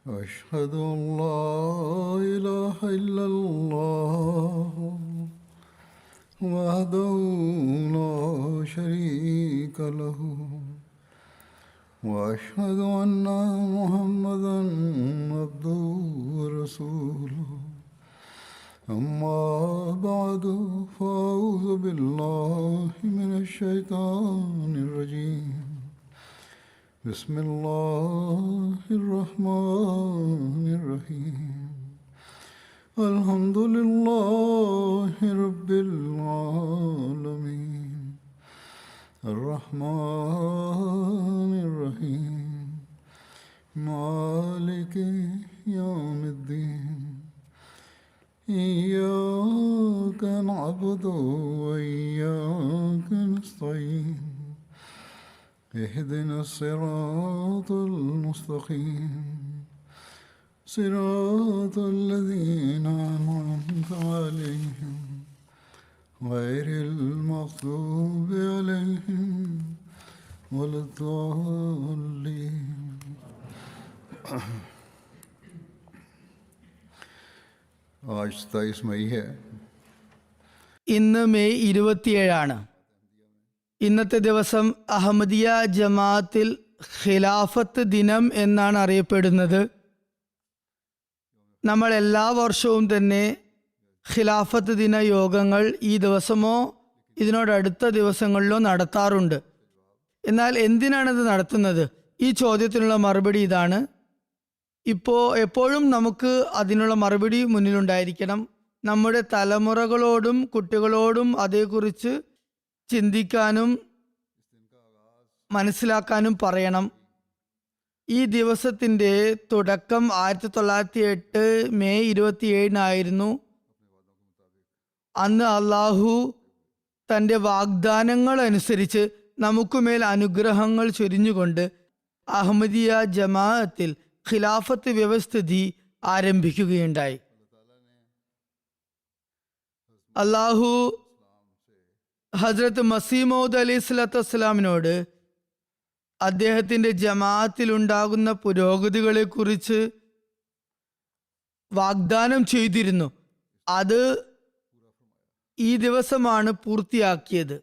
أشهد أن لا إله إلا الله وحده لا شريك له وأشهد أن محمدا عبده ورسوله أما بعد فأعوذ بالله من الشيطان الرجيم بسم الله الرحمن الرحيم الحمد لله رب العالمين الرحمن الرحيم مالك يوم الدين إياك نعبد وإياك نستعين اهدنا الصراط المستقيم صراط الذين أنعمت عليهم غير المغضوب عليهم ولا الضالين. आज 27 मई है. ഇന്ന് മെയ് 27 ഇന്നത്തെ ദിവസം അഹമ്മദിയ ജമാഅത്തിൽ ഖിലാഫത്ത് ദിനം എന്നാണ് അറിയപ്പെടുന്നത്. നമ്മൾ എല്ലാ വർഷവും തന്നെ ഖിലാഫത്ത് ദിന യോഗങ്ങൾ ഈ ദിവസമോ ഇതിനോടടുത്ത ദിവസങ്ങളിലോ നടത്താറുണ്ട്. എന്നാൽ എന്തിനാണിത് നടത്തുന്നത്? ഈ ചോദ്യത്തിനുള്ള മറുപടി ഇതാണ്. എപ്പോഴും നമുക്ക് അതിനുള്ള മറുപടി മുന്നിലുണ്ടായിരിക്കണം. നമ്മുടെ തലമുറകളോടും കുട്ടികളോടും അതേക്കുറിച്ച് ചിന്തിക്കാനും മനസ്സിലാക്കാനും പറയണം. ഈ ദിവസത്തിൻ്റെ തുടക്കം 1908 മെയ് 27 അന്ന് അള്ളാഹു തൻ്റെ വാഗ്ദാനങ്ങൾ അനുസരിച്ച് നമുക്കുമേൽ അനുഗ്രഹങ്ങൾ ചൊരിഞ്ഞുകൊണ്ട് അഹമ്മദിയ ജമാഅത്തിൽ ഖിലാഫത്ത് വ്യവസ്ഥിതി ആരംഭിക്കുകയുണ്ടായി. അള്ളാഹു ഹസ്രത്ത് മസീഹ് മൗഊദ് അലൈഹി സ്വലാത്തു വസ്സലാമിനോട് അദ്ദേഹത്തിൻ്റെ ജമാഅത്തിലുണ്ടാകുന്ന പുരോഗതികളെ കുറിച്ച് വാഗ്ദാനം ചെയ്തിരുന്നു. അത് ഈ ദിവസമാണ് പൂർത്തിയാക്കിയത്.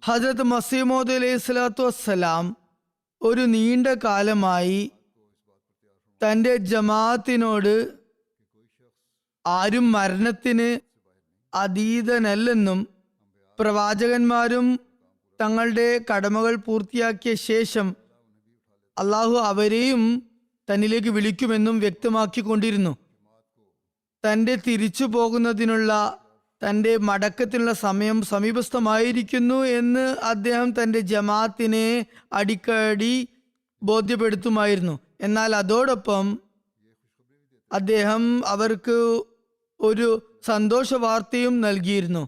ഹസ്രത്ത് മസീഹ് മൗഊദ് അലൈഹി സ്വലാത്തു വസ്സലാം ഒരു നീണ്ട കാലമായി തൻ്റെ ജമാഅത്തിനോട് ആരും മരണത്തിന് അതീതനല്ലെന്നും പ്രവാചകന്മാരും തങ്ങളുടെ കടമകൾ പൂർത്തിയാക്കിയ ശേഷം അള്ളാഹു അവരെയും തന്നിലേക്ക് വിളിക്കുമെന്നും വ്യക്തമാക്കിക്കൊണ്ടിരുന്നു. തൻ്റെ തിരിച്ചു പോകുന്നതിനുള്ള തൻ്റെ മടക്കത്തിനുള്ള സമയം സമീപസ്ഥമായിരിക്കുന്നു എന്ന് അദ്ദേഹം തൻ്റെ ജമാഅത്തിനെ അടിക്കടി ബോധ്യപ്പെടുത്തുമായിരുന്നു. എന്നാൽ അതോടൊപ്പം അദ്ദേഹം അവർക്ക് ഒരു സന്തോഷ വാർത്തയും നൽകിയിരുന്നു.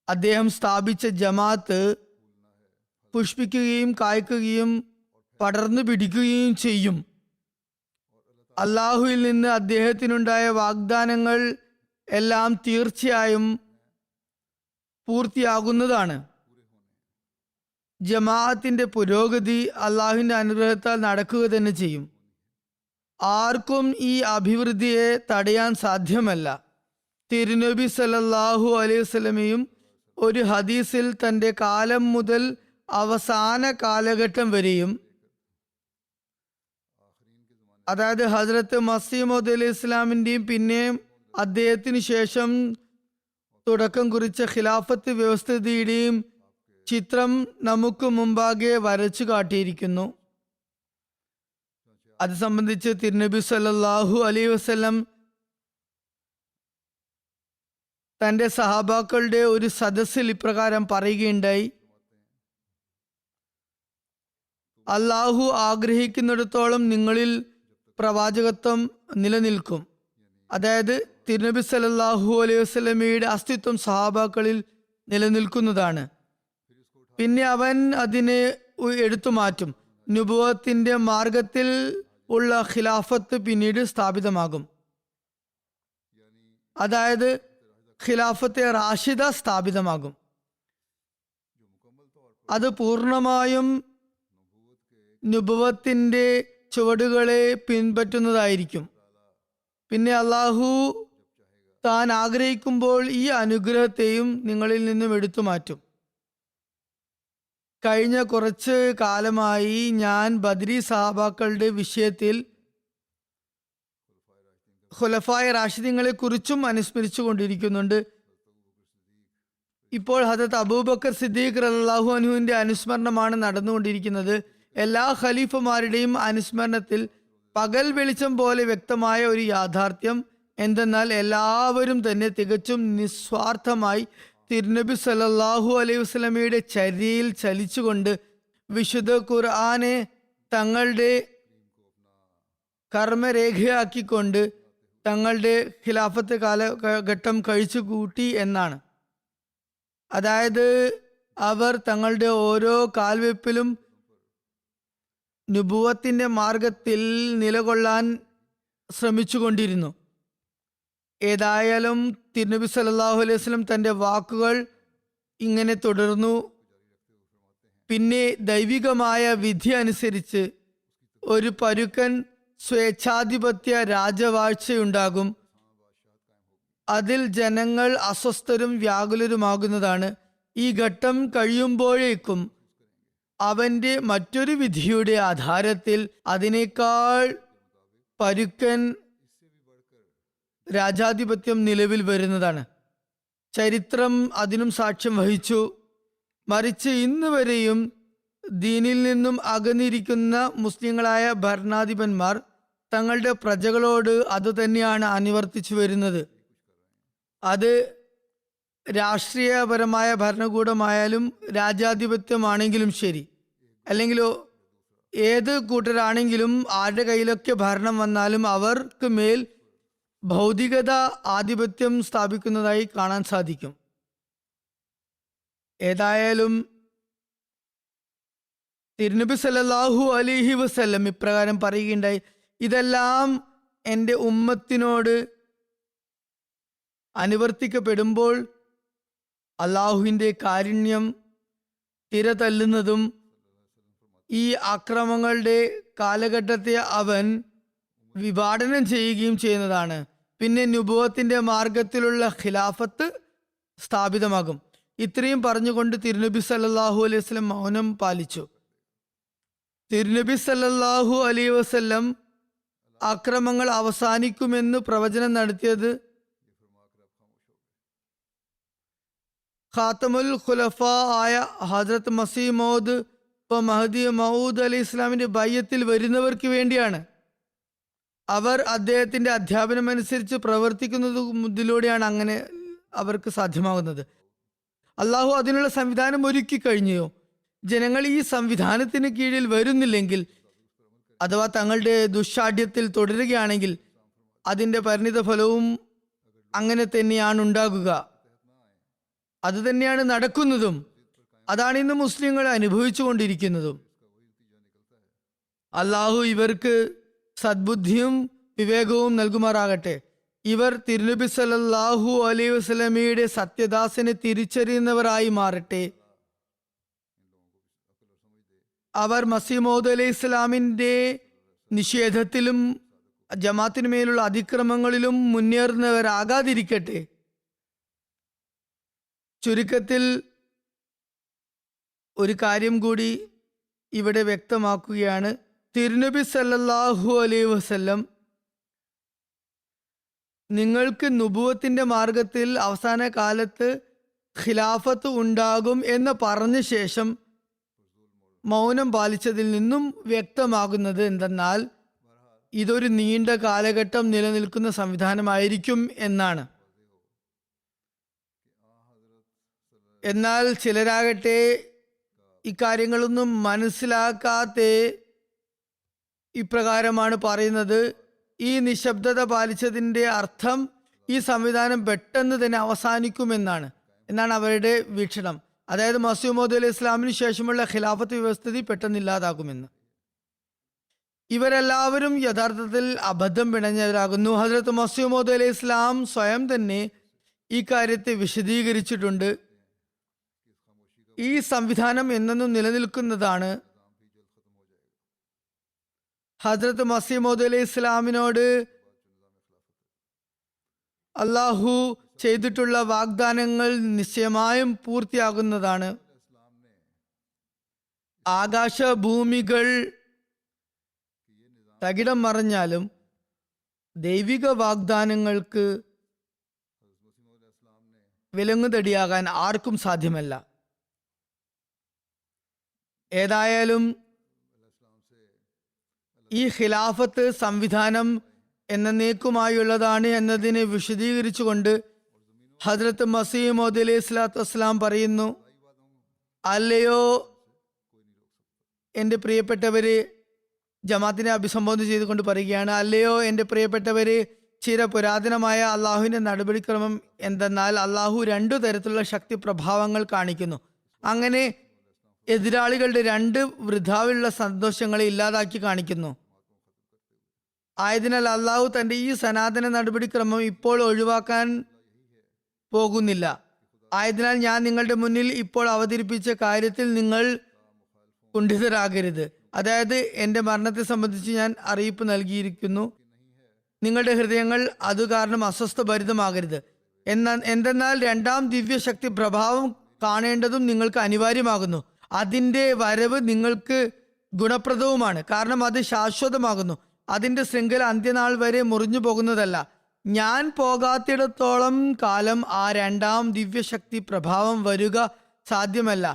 അദ്ദേഹം സ്ഥാപിച്ച ജമാഅത്ത് പുഷ്പിക്കുകയും കായ്ക്കുകയും പടർന്നു പിടിക്കുകയും ചെയ്യും. അള്ളാഹുവിൽ നിന്ന് അദ്ദേഹത്തിനുണ്ടായ വാഗ്ദാനങ്ങൾ എല്ലാം തീർച്ചയായും പൂർത്തിയാകുന്നതാണ്. ജമാഅത്തിന്റെ പുരോഗതി അള്ളാഹുവിന്റെ അനുഗ്രഹത്താൽ നടക്കുക തന്നെ ചെയ്യും. ആർക്കും ഈ അഭിവൃദ്ധിയെ തടയാൻ സാധ്യമല്ല. തിരുനബി സല്ലല്ലാഹു അലൈഹി വസല്ലമയും ഒരു ഹദീസിൽ തൻ്റെ കാലം മുതൽ അവസാന കാലഘട്ടം വരെയും, അതായത് ഹസ്രത്ത് മസീഹ് മൗഊദ് അലൈഹി ഇസ്ലാമിൻ്റെയും പിന്നെയും അദ്ദേഹത്തിന് ശേഷം തുടക്കം കുറിച്ച ഖിലാഫത്ത് വ്യവസ്ഥിതിയുടെയും ചിത്രം നമുക്ക് മുമ്പാകെ വരച്ചു കാട്ടിയിരിക്കുന്നു. അത് സംബന്ധിച്ച് തിരുനബി സല്ലല്ലാഹു അലൈഹി വസല്ലം തൻ്റെ സഹാബാക്കളുടെ ഒരു സദസ്സിൽ ഇപ്രകാരം പറയുകയുണ്ടായി: അള്ളാഹു ആഗ്രഹിക്കുന്നിടത്തോളം നിങ്ങളിൽ പ്രവാചകത്വം നിലനിൽക്കും. അതായത് തിരുനബി സല്ലല്ലാഹു അലൈഹി വസല്ലമയുടെ അസ്തിത്വം സഹാബാക്കളിൽ നിലനിൽക്കുന്നതാണ്. പിന്നെ അവൻ അതിനെ എടുത്തു മാറ്റും. നുബുവത്തിന്റെ മാർഗത്തിൽ ഉള്ള ഖിലാഫത്ത് പിന്നീട് സ്ഥാപിതമാകും. അതായത് ഖിലാഫത്തെ റാഷിദ സ്ഥാപിതമാകും. അത് പൂർണ്ണമായും നുബുവത്തിന്റെ ചുവടുകളെ പിൻപറ്റുന്നതായിരിക്കും. പിന്നെ അള്ളാഹു താൻ ആഗ്രഹിക്കുമ്പോൾ ഈ അനുഗ്രഹത്തെയും നിങ്ങളിൽ നിന്നും എടുത്തു മാറ്റും. കഴിഞ്ഞ കുറച്ച് കാലമായി ഞാൻ ബദ്രി സഹാബാക്കളുടെ വിഷയത്തിൽ ഖുലഫായ റാഷിദീങ്ങളെ കുറിച്ചും അനുസ്മരിച്ചു കൊണ്ടിരിക്കുന്നുണ്ട്. ഇപ്പോൾ ഹദരത്ത് അബൂബക്കർ സിദ്ദീഖ് റളിയല്ലാഹു അൻഹുവിന്റെ അനുസ്മരണമാണ് നടന്നുകൊണ്ടിരിക്കുന്നത്. എല്ലാ ഖലീഫമാരുടെയും അനുസ്മരണത്തിൽ പകൽ വെളിച്ചം പോലെ വ്യക്തമായ ഒരു യാഥാർത്ഥ്യം എന്തെന്നാൽ എല്ലാവരും തന്നെ തികച്ചും നിസ്വാർത്ഥമായി തിരുനബി സല്ലല്ലാഹു അലൈഹി വസല്ലമയുടെ ചര്യയിൽ ചലിച്ചുകൊണ്ട് വിശുദ്ധ ഖുർആനെ തങ്ങളുടെ കർമ്മരേഖയാക്കിക്കൊണ്ട് തങ്ങളുടെ ഖിലാഫത്ത് കാലഘട്ടം കഴിച്ചു കൂട്ടി എന്നാണ്. അതായത് അവർ തങ്ങളുടെ ഓരോ കാൽവെപ്പിലും നുബുവത്തിന്റെ മാർഗത്തിൽ നിലകൊള്ളാൻ ശ്രമിച്ചുകൊണ്ടിരുന്നു. ഏതായാലും തിരുനബി സല്ലല്ലാഹു അലൈഹി വസല്ലം തന്റെ വാക്കുകൾ ഇങ്ങനെ തുടർന്നു. പിന്നെ ദൈവികമായ വിധി അനുസരിച്ച് ഒരു പരുക്കൻ സ്വേച്ഛാധിപത്യ രാജവാഴ്ചയുണ്ടാകും. അതിൽ ജനങ്ങൾ അസ്വസ്ഥരും വ്യാകുലരുമാകുന്നതാണ്. ഈ ഘട്ടം കഴിയുമ്പോഴേക്കും അവന്റെ മറ്റൊരു വിധിയുടെ ആധാരത്തിൽ അതിനേക്കാൾ പരുക്കൻ രാജാധിപത്യം നിലവിൽ വരുന്നതാണ്. ചരിത്രം അതിനും സാക്ഷ്യം വഹിച്ചു. മറിച്ച് ഇന്ന് വരെയും ദീനിൽ നിന്നും അകന്നിരിക്കുന്ന മുസ്ലിങ്ങളായ ഭരണാധിപന്മാർ തങ്ങളുടെ പ്രജകളോട് അതുതന്നെയാണ് അനുവർത്തിച്ചു വരുന്നത്. അത് രാഷ്ട്രീയപരമായ ഭരണകൂടമായാലും രാജാധിപത്യമാണെങ്കിലും ശരി, അല്ലെങ്കിൽ ഏത് കൂട്ടരാണെങ്കിലും ആരുടെ കയ്യിലൊക്കെ ഭരണം വന്നാലും അവർക്ക് മേൽ ഭൗതികത ആധിപത്യം സ്ഥാപിക്കുന്നതായി കാണാൻ സാധിക്കും. ഏതായാലും തിരുനബി സല്ലല്ലാഹു അലൈഹി വസല്ലം ഇപ്രകാരം പറയുകയുണ്ടായി, ഇതെല്ലാം എൻ്റെ ഉമ്മത്തിനോട് അനുവർത്തിക്കപ്പെടുമ്പോൾ അള്ളാഹുവിൻ്റെ കാരുണ്യം തിരതല്ലുന്നതും ഈ ആക്രമങ്ങളുടെ കാലഘട്ടത്തെ അവൻ വിഭാടനം ചെയ്യുകയും ചെയ്യുന്നതാണ്. പിന്നെ നുബുവത്തിന്റെ മാർഗത്തിലുള്ള ഖിലാഫത്ത് സ്ഥാപിതമാകും. ഇത്രയും പറഞ്ഞുകൊണ്ട് തിരുനബി സല്ലല്ലാഹു അലൈഹി വസല്ലം മൗനം പാലിച്ചു. തിരുനബി സല്ലല്ലാഹു അലൈഹി വസല്ലം ആക്രമങ്ങൾ അവസാനിക്കുമെന്ന് പ്രവചനം നടത്തിയത് ഖാത്തമുൽ ഖുലഫ ആയ ഹസ്രത്ത് മസീഹ് മൗദ് മഹദി മൗദ് അലൈഹി ഇസ്ലാമിന്റെ ബയ്യത്തിൽ വരുന്നവർക്ക് വേണ്ടിയാണ്. അവർ അദ്ദേഹത്തിന്റെ അധ്യാപനം അനുസരിച്ച് പ്രവർത്തിക്കുന്നതിലൂടെയാണ് അങ്ങനെ അവർക്ക് സാധ്യമാകുന്നത്. അള്ളാഹു അതിനുള്ള സംവിധാനം ഒരുക്കി കഴിഞ്ഞോ? ജനങ്ങൾ ഈ സംവിധാനത്തിന് കീഴിൽ വരുന്നില്ലെങ്കിൽ അഥവാ തങ്ങളുടെ ദുശ്ശാഠ്യത്തിൽ തുടരുകയാണെങ്കിൽ അതിന്റെ പരിണിത ഫലവും അങ്ങനെ തന്നെയാണ് ഉണ്ടാകുക. അത് തന്നെയാണ് നടക്കുന്നതും. അതാണ് ഇന്ന് മുസ്ലിങ്ങൾ അനുഭവിച്ചു കൊണ്ടിരിക്കുന്നതും. അള്ളാഹു ഇവർക്ക് സദ്ബുദ്ധിയും വിവേകവും നൽകുമാറാകട്ടെ. ഇവർ തിരുനബി സല്ലല്ലാഹു അലൈഹി വസല്ലമയുടെ സത്യദാസനെ തിരിച്ചറിയുന്നവരായി മാറട്ടെ. അവർ മസീഹ് മൗഊദ് അലൈഹി ഇസ്ലാമിന്റെ നിഷേധത്തിലും ജമാഅത്തിന് മേലുള്ള അതിക്രമങ്ങളിലും മുന്നേറുന്നവരാകാതിരിക്കട്ടെ. ചുരുക്കത്തിൽ ഒരു കാര്യം കൂടി ഇവിടെ വ്യക്തമാക്കുകയാണ്. തിരുനബി സല്ലല്ലാഹു അലൈഹി വസല്ലം നിങ്ങൾക്ക് നുബുവത്തിന്റെ മാർഗത്തിൽ അവസാന കാലത്ത് ഖിലാഫത്ത് ഉണ്ടാകും എന്ന് പറഞ്ഞ ശേഷം മൗനം പാലിച്ചതിൽ നിന്നും വ്യക്തമാകുന്നത് എന്തെന്നാൽ ഇതൊരു നീണ്ട കാലഘട്ടം നിലനിൽക്കുന്ന സംവിധാനമായിരിക്കും എന്നാണ്. എന്നാൽ ചിലരാകട്ടെ ഇക്കാര്യങ്ങളൊന്നും മനസ്സിലാക്കാതെ ഇപ്രകാരമാണ് പറയുന്നത്, ഈ നിശബ്ദത പാലിച്ചതിൻ്റെ അർത്ഥം ഈ സംവിധാനം പെട്ടെന്ന് തന്നെ അവസാനിക്കുമെന്നാണ് അവരുടെ വീക്ഷണം. അതായത് മസീഹ് മൗഊദ് അലൈഹി ഇസ്ലാമിന് ശേഷമുള്ള ഖിലാഫത്ത് വ്യവസ്ഥിതി പെട്ടെന്ന് ഇല്ലാതാകുമെന്ന്. ഇവരെല്ലാവരും യഥാർത്ഥത്തിൽ അബദ്ധം പിണഞ്ഞവരാകുന്നു. ഹസ്രത്ത് മസീഹ് മൗഊദ് അലൈഹി ഇസ്ലാം സ്വയം തന്നെ ഈ കാര്യത്തെ വിശദീകരിച്ചിട്ടുണ്ട്. ഈ സംവിധാനം എന്നെന്നും നിലനിൽക്കുന്നതാണ്. ഹസ്രത്ത് മസീമോദ് അലൈഹി ഇസ്ലാമിനോട് അള്ളാഹു ചെയ്തിട്ടുള്ള വാഗ്ദാനങ്ങൾ നിശ്ചയമായും പൂർത്തിയാകുന്നതാണ്. ആകാശഭൂമികൾ തകിടം മറിഞ്ഞാലും ദൈവിക വാഗ്ദാനങ്ങൾക്ക് വിലങ്ങുതടിയാകാൻ ആർക്കും സാധ്യമല്ല. ഏതായാലും ഈ ഖിലാഫത്ത് സംവിധാനം എന്നേക്കുമായുള്ളതാണ് എന്നതിനെ വിശദീകരിച്ചുകൊണ്ട് ഹദ്രത്ത് മസീഹ് മൗഊദ് അലൈഹി സ്വലാത്തു വസ്സലാം പറയുന്നു, അല്ലയോ എൻ്റെ പ്രിയപ്പെട്ടവരെ, ജമാത്തിനെ അഭിസംബോധന ചെയ്തുകൊണ്ട് പറയുകയാണ്, അല്ലയോ എൻ്റെ പ്രിയപ്പെട്ടവരെ, ചിരപുരാതനമായ അള്ളാഹുവിൻ്റെ നടപടിക്രമം എന്തെന്നാൽ അള്ളാഹു 2 തരത്തിലുള്ള ശക്തി പ്രഭാവങ്ങൾ കാണിക്കുന്നു. അങ്ങനെ എതിരാളികളുടെ 2 വൃഥാവിലുള്ള സന്തോഷങ്ങളെ ഇല്ലാതാക്കി കാണിക്കുന്നു. ആയതിനാൽ അള്ളാഹു തൻ്റെ ഈ സനാതന നടപടിക്രമം ഇപ്പോൾ ഒഴിവാക്കാൻ പോകുന്നില്ല. ആയതിനാൽ ഞാൻ നിങ്ങളുടെ മുന്നിൽ ഇപ്പോൾ അവതരിപ്പിച്ച കാര്യത്തിൽ നിങ്ങൾ കുണ്ഠിതരാകരുത്. അതായത് എൻ്റെ മരണത്തെ സംബന്ധിച്ച് ഞാൻ അറിയിപ്പ് നൽകിയിരിക്കുന്നു. നിങ്ങളുടെ ഹൃദയങ്ങൾ അത് കാരണം അസ്വസ്ഥഭരിതമാകരുത്. എന്തെന്നാൽ 2ാം ദിവ്യശക്തി പ്രഭാവം കാണേണ്ടതും നിങ്ങൾക്ക് അനിവാര്യമാകുന്നു. അതിൻ്റെ വരവ് നിങ്ങൾക്ക് ഗുണപ്രദവുമാണ്. കാരണം അത് ശാശ്വതമാകുന്നു. അതിൻ്റെ ശൃംഖല അന്ത്യനാൾ വരെ മുറിഞ്ഞു പോകുന്നതല്ല. ഞാൻ പോകാത്തിടത്തോളം കാലം ആ 2ാം ദിവ്യശക്തി പ്രഭാവം വരിക സാധ്യമല്ല.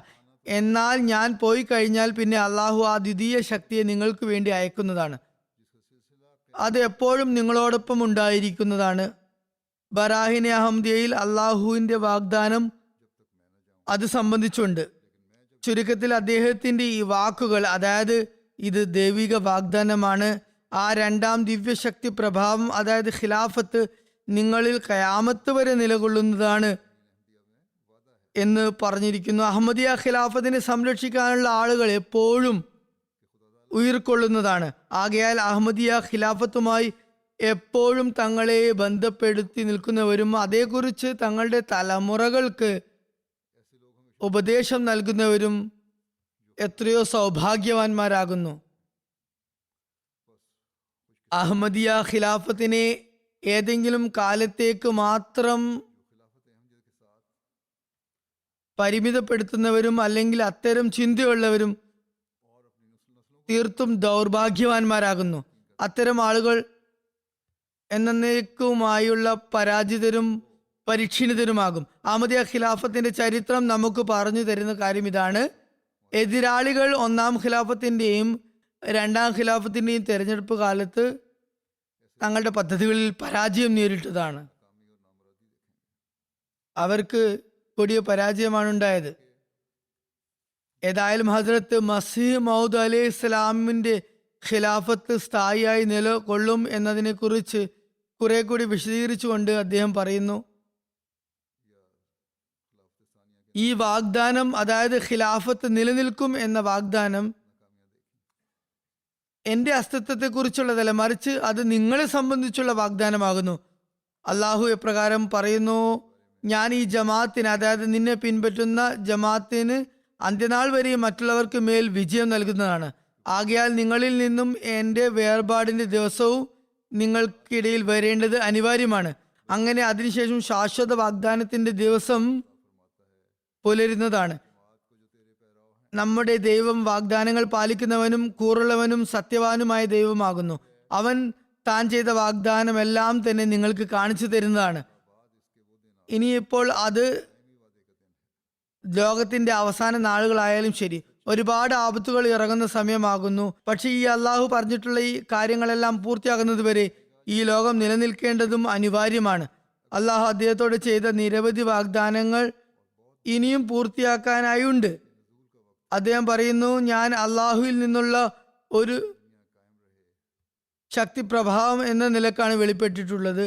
എന്നാൽ ഞാൻ പോയി കഴിഞ്ഞാൽ പിന്നെ അള്ളാഹു ആ ദ്വിതീയ ശക്തിയെ നിങ്ങൾക്ക് വേണ്ടി അയക്കുന്നതാണ്. അത് എപ്പോഴും നിങ്ങളോടൊപ്പം ഉണ്ടായിരിക്കുന്നതാണ്. ബറാഹിനെ അഹമ്മദിയയിൽ അള്ളാഹുവിൻ്റെ വാഗ്ദാനം അത് സംബന്ധിച്ചുണ്ട്. ചുരുക്കത്തിൽ അദ്ദേഹത്തിൻ്റെ ഈ വാക്കുകൾ, അതായത് ഇത് ദൈവിക വാഗ്ദാനമാണ്, ആ 2ാം ദിവ്യശക്തി പ്രഭാവം അതായത് ഖിലാഫത്ത് നിങ്ങളിൽ ഖയാമത്ത് വരെ നിലകൊള്ളുന്നതാണ് എന്ന് പറഞ്ഞിരിക്കുന്നു. അഹമ്മദിയ ഖിലാഫത്തിനെ സംരക്ഷിക്കാനുള്ള ആളുകൾ എപ്പോഴും ഉയർക്കൊള്ളുന്നതാണ്. ആകയാൽ അഹമ്മദിയ ഖിലാഫത്തുമായി എപ്പോഴും തങ്ങളെ ബന്ധപ്പെടുത്തി നിൽക്കുന്നവരും അതേക്കുറിച്ച് തങ്ങളുടെ തലമുറകൾക്ക് ഉപദേശം നൽകുന്നവരും എത്രയോ സൗഭാഗ്യവാന്മാരാകുന്നു. അഹമ്മദിയ ഖിലാഫത്തിനെ ഏതെങ്കിലും കാലത്തേക്ക് മാത്രം പരിമിതപ്പെടുത്തുന്നവരും അല്ലെങ്കിൽ അത്തരം ചിന്തയുള്ളവരും തീർത്തും ദൗർഭാഗ്യവാന്മാരാകുന്നു. അത്തരം ആളുകൾ എന്നേക്കുമായുള്ള പരാജിതരും പരിക്ഷീണിതരുമാകും. അഹമ്മദിയ ഖിലാഫത്തിന്റെ ചരിത്രം നമുക്ക് പറഞ്ഞു തരുന്ന കാര്യം ഇതാണ്: എതിരാളികൾ 1ാം ഖിലാഫത്തിന്റെയും 2ാം ഖിലാഫത്തിന്റെയും തെരഞ്ഞെടുപ്പ് കാലത്ത് തങ്ങളുടെ പദ്ധതികളിൽ പരാജയം നേരിട്ടതാണ്. അവർക്ക് കൊടിയ പരാജയമാണ് ഉണ്ടായത്. ഏതായാലും ഹസ്രത്ത് മസീഹ് മൗഊദ് അലൈഹി ഇസ്ലാമിന്റെ ഖിലാഫത്ത് സ്ഥായിയായി നിലകൊള്ളും എന്നതിനെ കുറിച്ച് കുറെ കൂടി വിശദീകരിച്ചുകൊണ്ട് അദ്ദേഹം പറയുന്നു, ഈ വാഗ്ദാനം, അതായത് ഖിലാഫത്ത് നിലനിൽക്കും എന്ന വാഗ്ദാനം എൻ്റെ അസ്തിത്വത്തെ കുറിച്ചുള്ളതല്ല, മറിച്ച് അത് നിങ്ങളെ സംബന്ധിച്ചുള്ള വാഗ്ദാനമാകുന്നു. അള്ളാഹു എപ്രകാരം പറയുന്നു, ഞാൻ ഈ ജമാഅത്തിന്, അതായത് നിന്നെ പിൻപറ്റുന്ന ജമാഅത്തിന് അന്ത്യനാൾ വരെ മറ്റുള്ളവർക്ക് മേൽ വിജയം നൽകുന്നതാണ്. ആകയാൽ നിങ്ങളിൽ നിന്നും എൻ്റെ വേർപാടിന്റെ ദിവസവും നിങ്ങൾക്കിടയിൽ വരേണ്ടത് അനിവാര്യമാണ്. അങ്ങനെ അതിനുശേഷം ശാശ്വത വാഗ്ദാനത്തിന്റെ ദിവസം പുലരുന്നതാണ്. നമ്മുടെ ദൈവം വാഗ്ദാനങ്ങൾ പാലിക്കുന്നവനും കൂറുള്ളവനും സത്യവാനുമായ ദൈവമാകുന്നു. അവൻ താൻ ചെയ്ത വാഗ്ദാനമെല്ലാം തന്നെ നിങ്ങൾക്ക് കാണിച്ചു തരുന്നതാണ്. ഇനിയിപ്പോൾ അത് ലോകത്തിന്റെ അവസാന നാളുകളായാലും ശരി, ഒരുപാട് ആപത്തുകൾ ഇറങ്ങുന്ന സമയമാകുന്നു. പക്ഷെ ഈ അള്ളാഹു പറഞ്ഞിട്ടുള്ള ഈ കാര്യങ്ങളെല്ലാം പൂർത്തിയാകുന്നത് വരെ ഈ ലോകം നിലനിൽക്കേണ്ടതും അനിവാര്യമാണ്. അള്ളാഹു അദ്ദേഹത്തോട് ചെയ്ത നിരവധി വാഗ്ദാനങ്ങൾ ഇനിയും പൂർത്തിയാക്കാനായുണ്ട്. അദ്ദേഹം പറയുന്നു, ഞാൻ അള്ളാഹുവിൽ നിന്നുള്ള ഒരു ശക്തി പ്രഭാവം എന്ന നിലക്കാണ് വെളിപ്പെട്ടിട്ടുള്ളത്.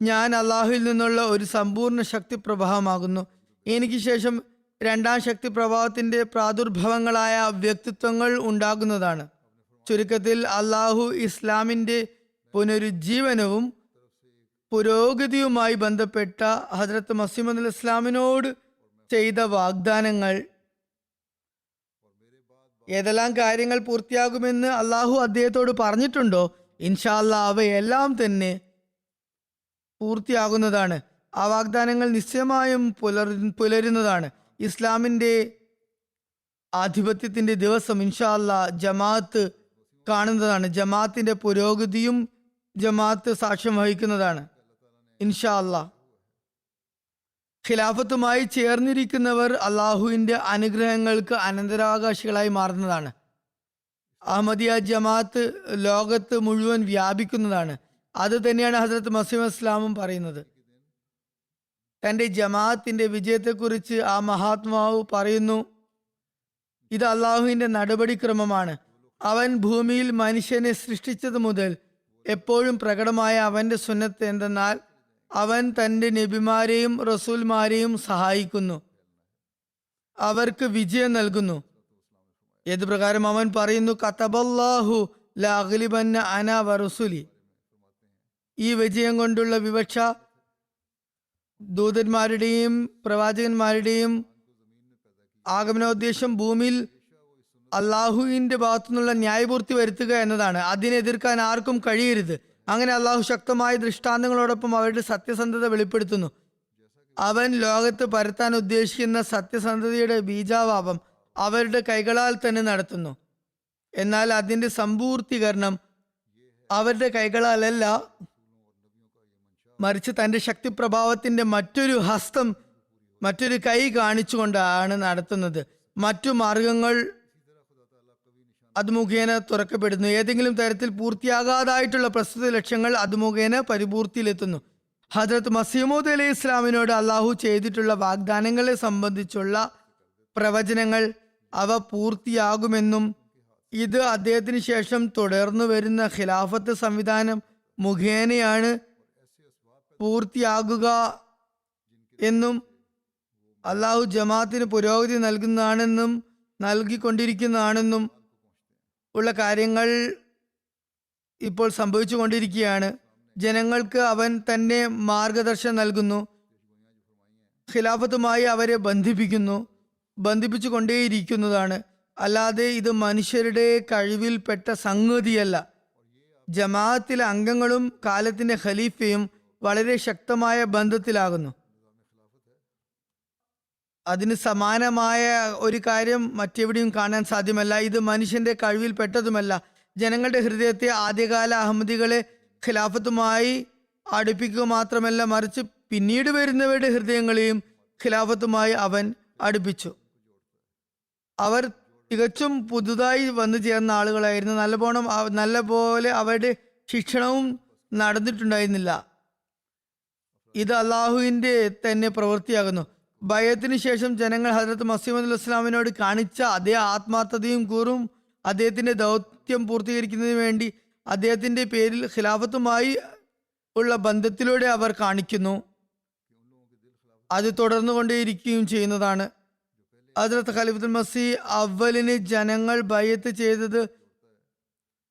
ഞാൻ അള്ളാഹുവിൽ നിന്നുള്ള ഒരു സമ്പൂർണ്ണ ശക്തി പ്രഭാവമാകുന്നു. എനിക്ക് ശേഷം 2ാം ശക്തി പ്രഭാവത്തിന്റെ പ്രാദുർഭവങ്ങളായ വ്യക്തിത്വങ്ങൾ ഉണ്ടാകുന്നതാണ്. ചുരുക്കത്തിൽ അള്ളാഹു ഇസ്ലാമിന്റെ പുനരുജ്ജീവനവും പുരോഗതിയുമായി ബന്ധപ്പെട്ട ഹസ്രത്ത് മസീഹ് മൗഊദ് ഇസ്ലാമിനോട് ചെയ്ത വാഗ്ദാനങ്ങൾ ഏതെല്ലാം കാര്യങ്ങൾ പൂർത്തിയാകുമെന്ന് അള്ളാഹു അദ്ദേഹത്തോട് പറഞ്ഞിട്ടുണ്ടോ, ഇൻഷാ അല്ലാ അവയെല്ലാം തന്നെ പൂർത്തിയാകുന്നതാണ്. ആ വാഗ്ദാനങ്ങൾ നിശ്ചയമായും പുലരുന്നതാണ്. ഇസ്ലാമിന്റെ ആധിപത്യത്തിന്റെ ദിവസം ഇൻഷാ അല്ലാ ജമാഅത്ത് കാണുന്നതാണ്. ജമാഅത്തിന്റെ പുരോഗതിയും ജമാഅത്ത് സാക്ഷ്യം വഹിക്കുന്നതാണ് ഇൻഷാ അല്ലാ. ഖിലാഫത്തുമായി ചേർന്നിരിക്കുന്നവർ അള്ളാഹുവിന്റെ അനുഗ്രഹങ്ങൾക്ക് അനന്തരാവകാശികളായി മാറുന്നതാണ്. അഹമ്മദിയ ജമാഅത്ത് ലോകത്ത് മുഴുവൻ വ്യാപിക്കുന്നതാണ്. അത് തന്നെയാണ് ഹസ്രത്ത് മസീഹ് ഇസ്ലാമും പറയുന്നത്. തന്റെ ജമാഅത്തിന്റെ വിജയത്തെക്കുറിച്ച് ആ മഹാത്മാവ് പറയുന്നു, ഇത് അള്ളാഹുവിന്റെ നടപടിക്രമമാണ്. അവൻ ഭൂമിയിൽ മനുഷ്യനെ സൃഷ്ടിച്ചത് മുതൽ എപ്പോഴും പ്രകടമായ അവന്റെ സുന്നത്ത് എന്തെന്നാൽ അവൻ തന്റെ നബിമാരെയും റസൂൽമാരെയും സഹായിക്കുന്നു, അവർക്ക് വിജയം നൽകുന്നു. ഏത് പ്രകാരം അവൻ പറയുന്നു, കതബല്ലാഹു ലഅഗ്ലിബന്ന അന വറസുലി. ഈ വിജയം കൊണ്ടുള്ള വിവക്ഷ ദൂതന്മാരുടെയും പ്രവാചകന്മാരുടെയും ആഗമനോദ്ദേശം ഭൂമിയിൽ അള്ളാഹുവിന്റെ ഭാഗത്തുനിന്നുള്ള ന്യായപൂർത്തി വരുത്തുക എന്നതാണ്. അതിനെ എതിർക്കാൻ ആർക്കും കഴിയരുത്. അങ്ങനെ അള്ളാഹു ശക്തമായ ദൃഷ്ടാന്തങ്ങളോടൊപ്പം അവരുടെ സത്യസന്ധത വെളിപ്പെടുത്തുന്നു. അവൻ ലോകത്ത് പരത്താൻ ഉദ്ദേശിക്കുന്ന സത്യസന്ധതയുടെ ബീജാവാപം അവരുടെ കൈകളാൽ തന്നെ നടത്തുന്നു. എന്നാൽ അതിന്റെ സമ്പൂർത്തീകരണം അവരുടെ കൈകളാലല്ല, മറിച്ച് തന്റെ ശക്തിപ്രഭാവത്തിന്റെ മറ്റൊരു ഹസ്തം, മറ്റൊരു കൈ കാണിച്ചുകൊണ്ടാണ് നടത്തുന്നത്. മറ്റു മാർഗങ്ങൾ അത് മുഖേന തുറക്കപ്പെടുന്നു. ഏതെങ്കിലും തരത്തിൽ പൂർത്തിയാകാതായിട്ടുള്ള പ്രസ്തുത ലക്ഷ്യങ്ങൾ അത് മുഖേന പരിപൂർത്തിയിലെത്തുന്നു. ഹദ്രത്ത് മസീമൂദ് അലൈഹി ഇസ്ലാമിനോട് അള്ളാഹു ചെയ്തിട്ടുള്ള വാഗ്ദാനങ്ങളെ സംബന്ധിച്ചുള്ള പ്രവചനങ്ങൾ അവ പൂർത്തിയാകുമെന്നും ഇത് അദ്ദേഹത്തിന് ശേഷം തുടർന്നു വരുന്ന ഖിലാഫത്ത് സംവിധാനം മുഖേനയാണ് പൂർത്തിയാകുക എന്നും അള്ളാഹു ജമാഅത്തിന് പുരോഗതി നൽകിക്കൊണ്ടിരിക്കുന്നതാണെന്നും ഉള്ള കാര്യങ്ങൾ ഇപ്പോൾ സംഭവിച്ചു കൊണ്ടിരിക്കുകയാണ്. ജനങ്ങൾക്ക് അവൻ തന്നെ മാർഗദർശനം നൽകുന്നു, ഖിലാഫത്തുമായി അവരെ ബന്ധിപ്പിച്ചു കൊണ്ടേയിരിക്കുന്നതാണ്. അല്ലാതെ ഇത് മനുഷ്യരുടെ കഴിവിൽപ്പെട്ട സംഗതിയല്ല. ജമാഅത്തിലെ അംഗങ്ങളും കാലത്തിന്റെ ഖലീഫയും വളരെ ശക്തമായ ബന്ധത്തിലാകുന്നു. അതിന് സമാനമായ ഒരു കാര്യം മറ്റെവിടെയും കാണാൻ സാധ്യമല്ല. ഇത് മനുഷ്യന്റെ കഴിവിൽ പെട്ടതുമല്ല. ജനങ്ങളുടെ ഹൃദയത്തെ ആദ്യകാല അഹമ്മദികളെ ഖിലാഫത്തുമായി അടുപ്പിക്കുക മാത്രമല്ല, മറിച്ച് പിന്നീട് വരുന്നവരുടെ ഹൃദയങ്ങളെയും ഖിലാഫത്തുമായി അവൻ അടുപ്പിച്ചു. അവർ തികച്ചും പുതുതായി വന്നു ചേർന്ന ആളുകളായിരുന്നു. നല്ലപോലെ അവരുടെ ശിക്ഷണവും നടന്നിട്ടുണ്ടായിരുന്നില്ല. ഇത് അള്ളാഹുവിന്റെ തന്നെ പ്രവൃത്തിയാകുന്നു. ബയത്തിന് ശേഷം ജനങ്ങൾ ഹദ്രത്ത് മസീഹ് ഇസ്ലാമിനോട് കാണിച്ച അതേ ആത്മാർത്ഥതയും കൂറും അദ്ദേഹത്തിന്റെ ദൗത്യം പൂർത്തീകരിക്കുന്നതിന് വേണ്ടി അദ്ദേഹത്തിന്റെ പേരിൽ ഖിലാഫത്തുമായി ഉള്ള ബന്ധത്തിലൂടെ അവർ കാണിക്കുന്നു. അത് തുടർന്നു കൊണ്ടേയിരിക്കുകയും ചെയ്യുന്നതാണ്. ഹദ്രത്ത് ഖലീഫത്തുൽ മസീഹ് അവലിന് ജനങ്ങൾ ബയത്ത് ചെയ്തത്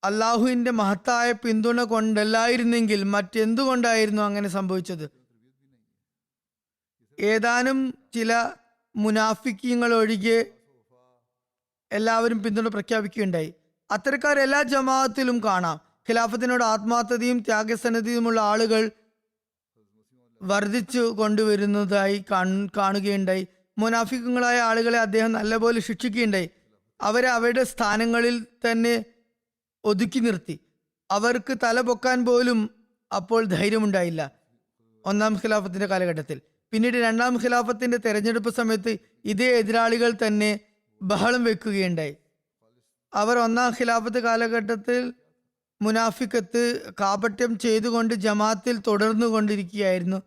അള്ളാഹുവിന്റെ മഹത്തായ പിന്തുണ കൊണ്ടല്ലായിരുന്നെങ്കിൽ മറ്റെന്തുകൊണ്ടായിരുന്നു അങ്ങനെ സംഭവിച്ചത്? ഏതാനും ചില മുനാഫിക്കീങ്ങൾ ഒഴികെ എല്ലാവരും പിന്തുണ പ്രഖ്യാപിക്കുകയുണ്ടായി. അത്തരക്കാർ എല്ലാ ജമാഅത്തിലും കാണാം. ഖിലാഫത്തിനോട് ആത്മാർത്ഥതയും ത്യാഗസന്നദ്ധതയുമുള്ള ആളുകൾ വർദ്ധിച്ചു കൊണ്ടുവരുന്നതായി കാണുകയുണ്ടായി. മുനാഫിക്കുകളായ ആളുകളെ അദ്ദേഹം നല്ലപോലെ ശിക്ഷിക്കുകയുണ്ടായി. അവരെ അവരുടെ സ്ഥാനങ്ങളിൽ തന്നെ ഒതുക്കി നിർത്തി. അവർക്ക് തല പൊക്കാൻ പോലും അപ്പോൾ ധൈര്യമുണ്ടായില്ല ഒന്നാം ഖിലാഫത്തിന്റെ കാലഘട്ടത്തിൽ. പിന്നീട് രണ്ടാം ഖിലാഫത്തിന്റെ തെരഞ്ഞെടുപ്പ് സമയത്ത് ഇതേ എതിരാളികൾ തന്നെ ബഹളം വെക്കുകയുണ്ടായി. അവർ ഒന്നാം ഖിലാഫത്ത് കാലഘട്ടത്തിൽ മുനാഫിക്കത്ത് കാപട്യം ചെയ്തുകൊണ്ട് ജമാഅത്തിൽ തുടർന്നു കൊണ്ടിരിക്കുകയായിരുന്നു.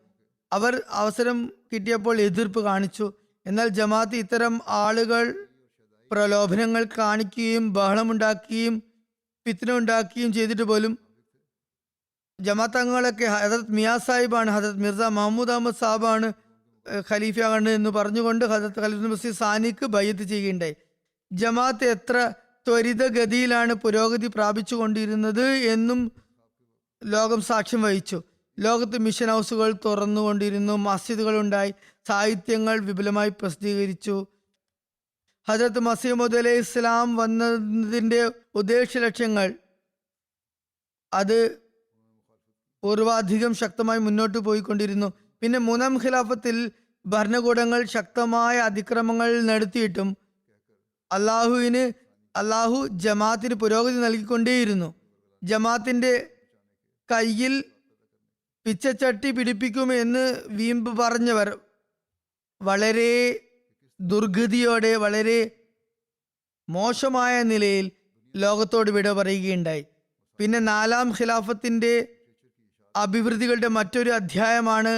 അവർ അവസരം കിട്ടിയപ്പോൾ എതിർപ്പ് കാണിച്ചു. എന്നാൽ ജമാഅത്ത് ഇത്തരം ആളുകൾ പ്രലോഭനങ്ങൾ കാണിക്കുകയും ബഹളമുണ്ടാക്കുകയും ഫിത്ന ഉണ്ടാക്കുകയും ചെയ്തിട്ട് പോലും ജമാഅത്ത് അംഗങ്ങളൊക്കെ ഹദരത്ത് മിയാ സാഹിബാണ്, ഹദരത്ത് മിർസ മഹമ്മൂദ് അഹമ്മദ് സാഹിബാണ് ഖലീഫയാകേണ്ടത് എന്ന് പറഞ്ഞുകൊണ്ട് ഹദരത്ത് ഖലീഫത്തുൽ മസീഹ് സാനിക്ക് ബയ്യത്ത് ചെയ്യുകയുണ്ടായി. ജമാഅത്ത് എത്ര ത്വരിതഗതിയിലാണ് പുരോഗതി പ്രാപിച്ചു കൊണ്ടിരുന്നത് എന്നും ലോകം സാക്ഷ്യം വഹിച്ചു. ലോകത്ത് മിഷൻ ഹൗസുകൾ തുറന്നുകൊണ്ടിരുന്നു, മസ്ജിദുകൾ ഉണ്ടായി, സാഹിത്യങ്ങൾ വിപുലമായി പ്രസിദ്ധീകരിച്ചു. ഹജരത്ത് മസീഹ് അലൈഹി ഇസ്ലാം വന്നതിൻ്റെ ഉദ്ദേശ ലക്ഷ്യങ്ങൾ അത് പൂർവാധികം ശക്തമായി മുന്നോട്ട് പോയിക്കൊണ്ടിരുന്നു. പിന്നെ മൂന്നാം ഖിലാഫത്തിൽ ഭരണകൂടങ്ങൾ ശക്തമായ അതിക്രമങ്ങൾ നടത്തിയിട്ടും അള്ളാഹു ജമാഅത്തിന് പുരോഗതി നൽകിക്കൊണ്ടേയിരുന്നു. ജമാഅത്തിന്റെ കയ്യിൽ പിച്ചച്ചട്ടി പിടിപ്പിക്കുമെന്ന് വീമ്പ് പറഞ്ഞവർ വളരെ ദുർഗതിയോടെ, വളരെ മോശമായ നിലയിൽ ലോകത്തോട് വിട പറയുകയുണ്ടായി. പിന്നെ നാലാം ഖിലാഫത്തിന്റെ അഭിവൃദ്ധികളുടെ മറ്റൊരു അധ്യായമാണ്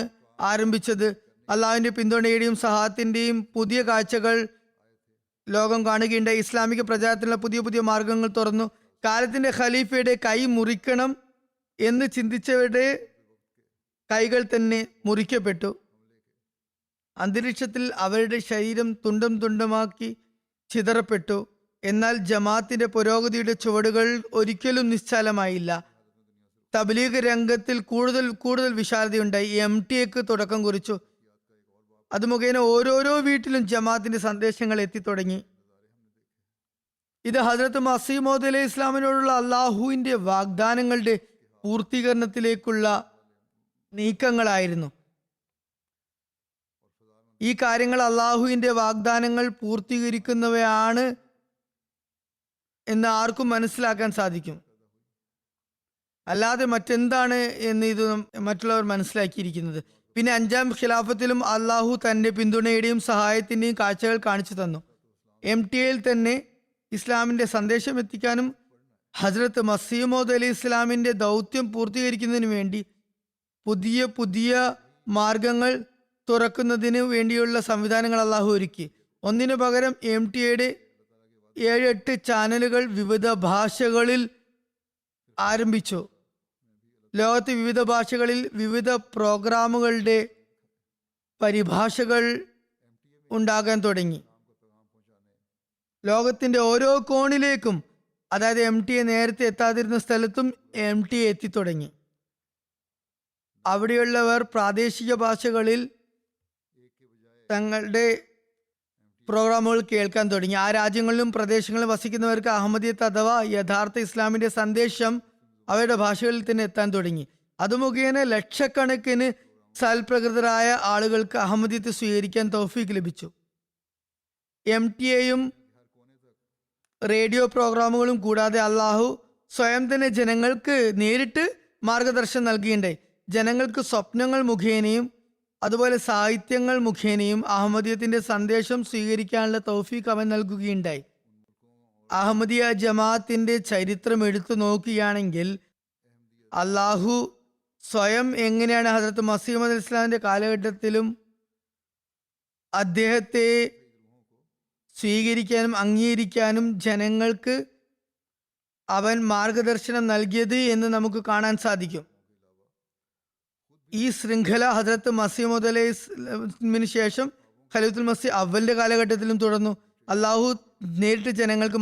ആരംഭിച്ചത്. അള്ളാഹുവിന്റെ പിന്തുണയുടെയും സഹായത്തിന്റെയും പുതിയ കാഴ്ചകൾ ലോകം കാണുകയുണ്ടായി. ഇസ്ലാമിക പ്രചാരത്തിനുള്ള പുതിയ പുതിയ മാർഗങ്ങൾ തുറന്നു. കാലത്തിന്റെ ഖലീഫയുടെ കൈ മുറിക്കണം എന്ന് ചിന്തിച്ചവരുടെ കൈകൾ തന്നെ മുറിക്കപ്പെട്ടു. അന്തരീക്ഷത്തിൽ അവരുടെ ശരീരം തുണ്ടം തുണ്ടമാക്കി ചിതറപ്പെട്ടു. എന്നാൽ ജമാഅത്തിന്റെ പുരോഗതിയുടെ ചുവടുകൾ ഒരിക്കലും നിശ്ചലമായില്ല. തബ്ലീഗ് രംഗത്തിൽ കൂടുതൽ വിശാലതയുണ്ടായി. MTA തുടക്കം കുറിച്ചു. അത് മുഖേന ഓരോരോ വീട്ടിലും ജമാഅത്തിന്റെ സന്ദേശങ്ങൾ എത്തിത്തുടങ്ങി. ഇത് ഹജറത്ത് മസീഹ് മൗഊദ് അലൈഹി ഇസ്ലാമിനോടുള്ള അള്ളാഹുവിന്റെ വാഗ്ദാനങ്ങളുടെ പൂർത്തീകരണത്തിലേക്കുള്ള നീക്കങ്ങളായിരുന്നു. ഈ കാര്യങ്ങൾ അള്ളാഹുവിന്റെ വാഗ്ദാനങ്ങൾ പൂർത്തീകരിക്കുന്നവയാണ് എന്ന് ആർക്കും മനസ്സിലാക്കാൻ സാധിക്കും. അല്ലാതെ മറ്റെന്താണ് എന്ന് ഇത് മറ്റുള്ളവർ മനസ്സിലാക്കിയിരിക്കുന്നത്. പിന്നെ അഞ്ചാം ഖിലാഫത്തിലും അള്ളാഹു തന്റെ പിന്തുണയുടെയും സഹായത്തിന്റെയും കാഴ്ചകൾ കാണിച്ചു തന്നു. MTA തന്നെ ഇസ്ലാമിന്റെ സന്ദേശം എത്തിക്കാനും ഹസ്രത്ത് മസീഹ് മൗഊദ് അലൈഹി ഇസ്ലാമിന്റെ ദൗത്യം പൂർത്തീകരിക്കുന്നതിന് വേണ്ടി പുതിയ പുതിയ മാർഗങ്ങൾ തുറക്കുന്നതിന് വേണ്ടിയുള്ള സംവിധാനങ്ങൾ അള്ളാഹു ഒരുക്കി. ഒന്നിനു പകരം MTA 7-8 ചാനലുകൾ വിവിധ ഭാഷകളിൽ ആരംഭിച്ചു. ലോകത്ത് വിവിധ ഭാഷകളിൽ വിവിധ പ്രോഗ്രാമുകളുടെ പരിഭാഷകൾ ഉണ്ടാകാൻ തുടങ്ങി. ലോകത്തിന്റെ ഓരോ കോണിലേക്കും, അതായത് MTA നേരത്തെ എത്താതിരുന്ന സ്ഥലത്തും MTA എത്തിത്തുടങ്ങി. അവിടെയുള്ളവർ പ്രാദേശിക ഭാഷകളിൽ തങ്ങളുടെ പ്രോഗ്രാമുകൾ കേൾക്കാൻ തുടങ്ങി. ആ രാജ്യങ്ങളിലും പ്രദേശങ്ങളിലും വസിക്കുന്നവർക്ക് അഹമ്മദിയത്ത് അഥവാ യഥാർത്ഥ ഇസ്ലാമിന്റെ സന്ദേശം അവരുടെ ഭാഷകളിൽ തന്നെ എത്താൻ തുടങ്ങി. അത് മുഖേന ലക്ഷക്കണക്കിന് സൽപ്രകൃതരായ ആളുകൾക്ക് അഹമ്മദിയത്ത് സ്വീകരിക്കാൻ തൗഫീഖ് ലഭിച്ചു. MTA റേഡിയോ പ്രോഗ്രാമുകളും കൂടാതെ അള്ളാഹു സ്വയം തന്നെ ജനങ്ങൾക്ക് നേരിട്ട് മാർഗദർശനം നൽകിയിട്ടുണ്ടായി. ജനങ്ങൾക്ക് സ്വപ്നങ്ങൾ മുഖേനയും അതുപോലെ സാഹിത്യങ്ങൾ മുഖേനയും അഹമ്മദിയത്തിന്റെ സന്ദേശം സ്വീകരിക്കാനുള്ള തൗഫീഖ് അവൻ നൽകുകയുണ്ടായി. അഹമ്മദിയ ജമാഅത്തിന്റെ ചരിത്രം എടുത്തു നോക്കുകയാണെങ്കിൽ അള്ളാഹു സ്വയം എങ്ങനെയാണ് ഹജറത്ത് മസീഹ് മൗഊദ് ഇസ്ലാമിന്റെ കാലഘട്ടത്തിലും അദ്ദേഹത്തെ സ്വീകരിക്കാനും അംഗീകരിക്കാനും ജനങ്ങൾക്ക് അവൻ മാർഗദർശനം നൽകിയത് എന്ന് നമുക്ക് കാണാൻ സാധിക്കും. ഈ ശൃംഖല ഹജറത്ത് മസീഹ് മൗഊദ് അലൈഹി ഇസ്ലാമിന് ശേഷം ഖലീഫത്തുൽ മസീഹ് അവലിന്റെ കാലഘട്ടത്തിലും തുടർന്നു. അള്ളാഹു നേരിട്ട് ജനങ്ങൾക്ക്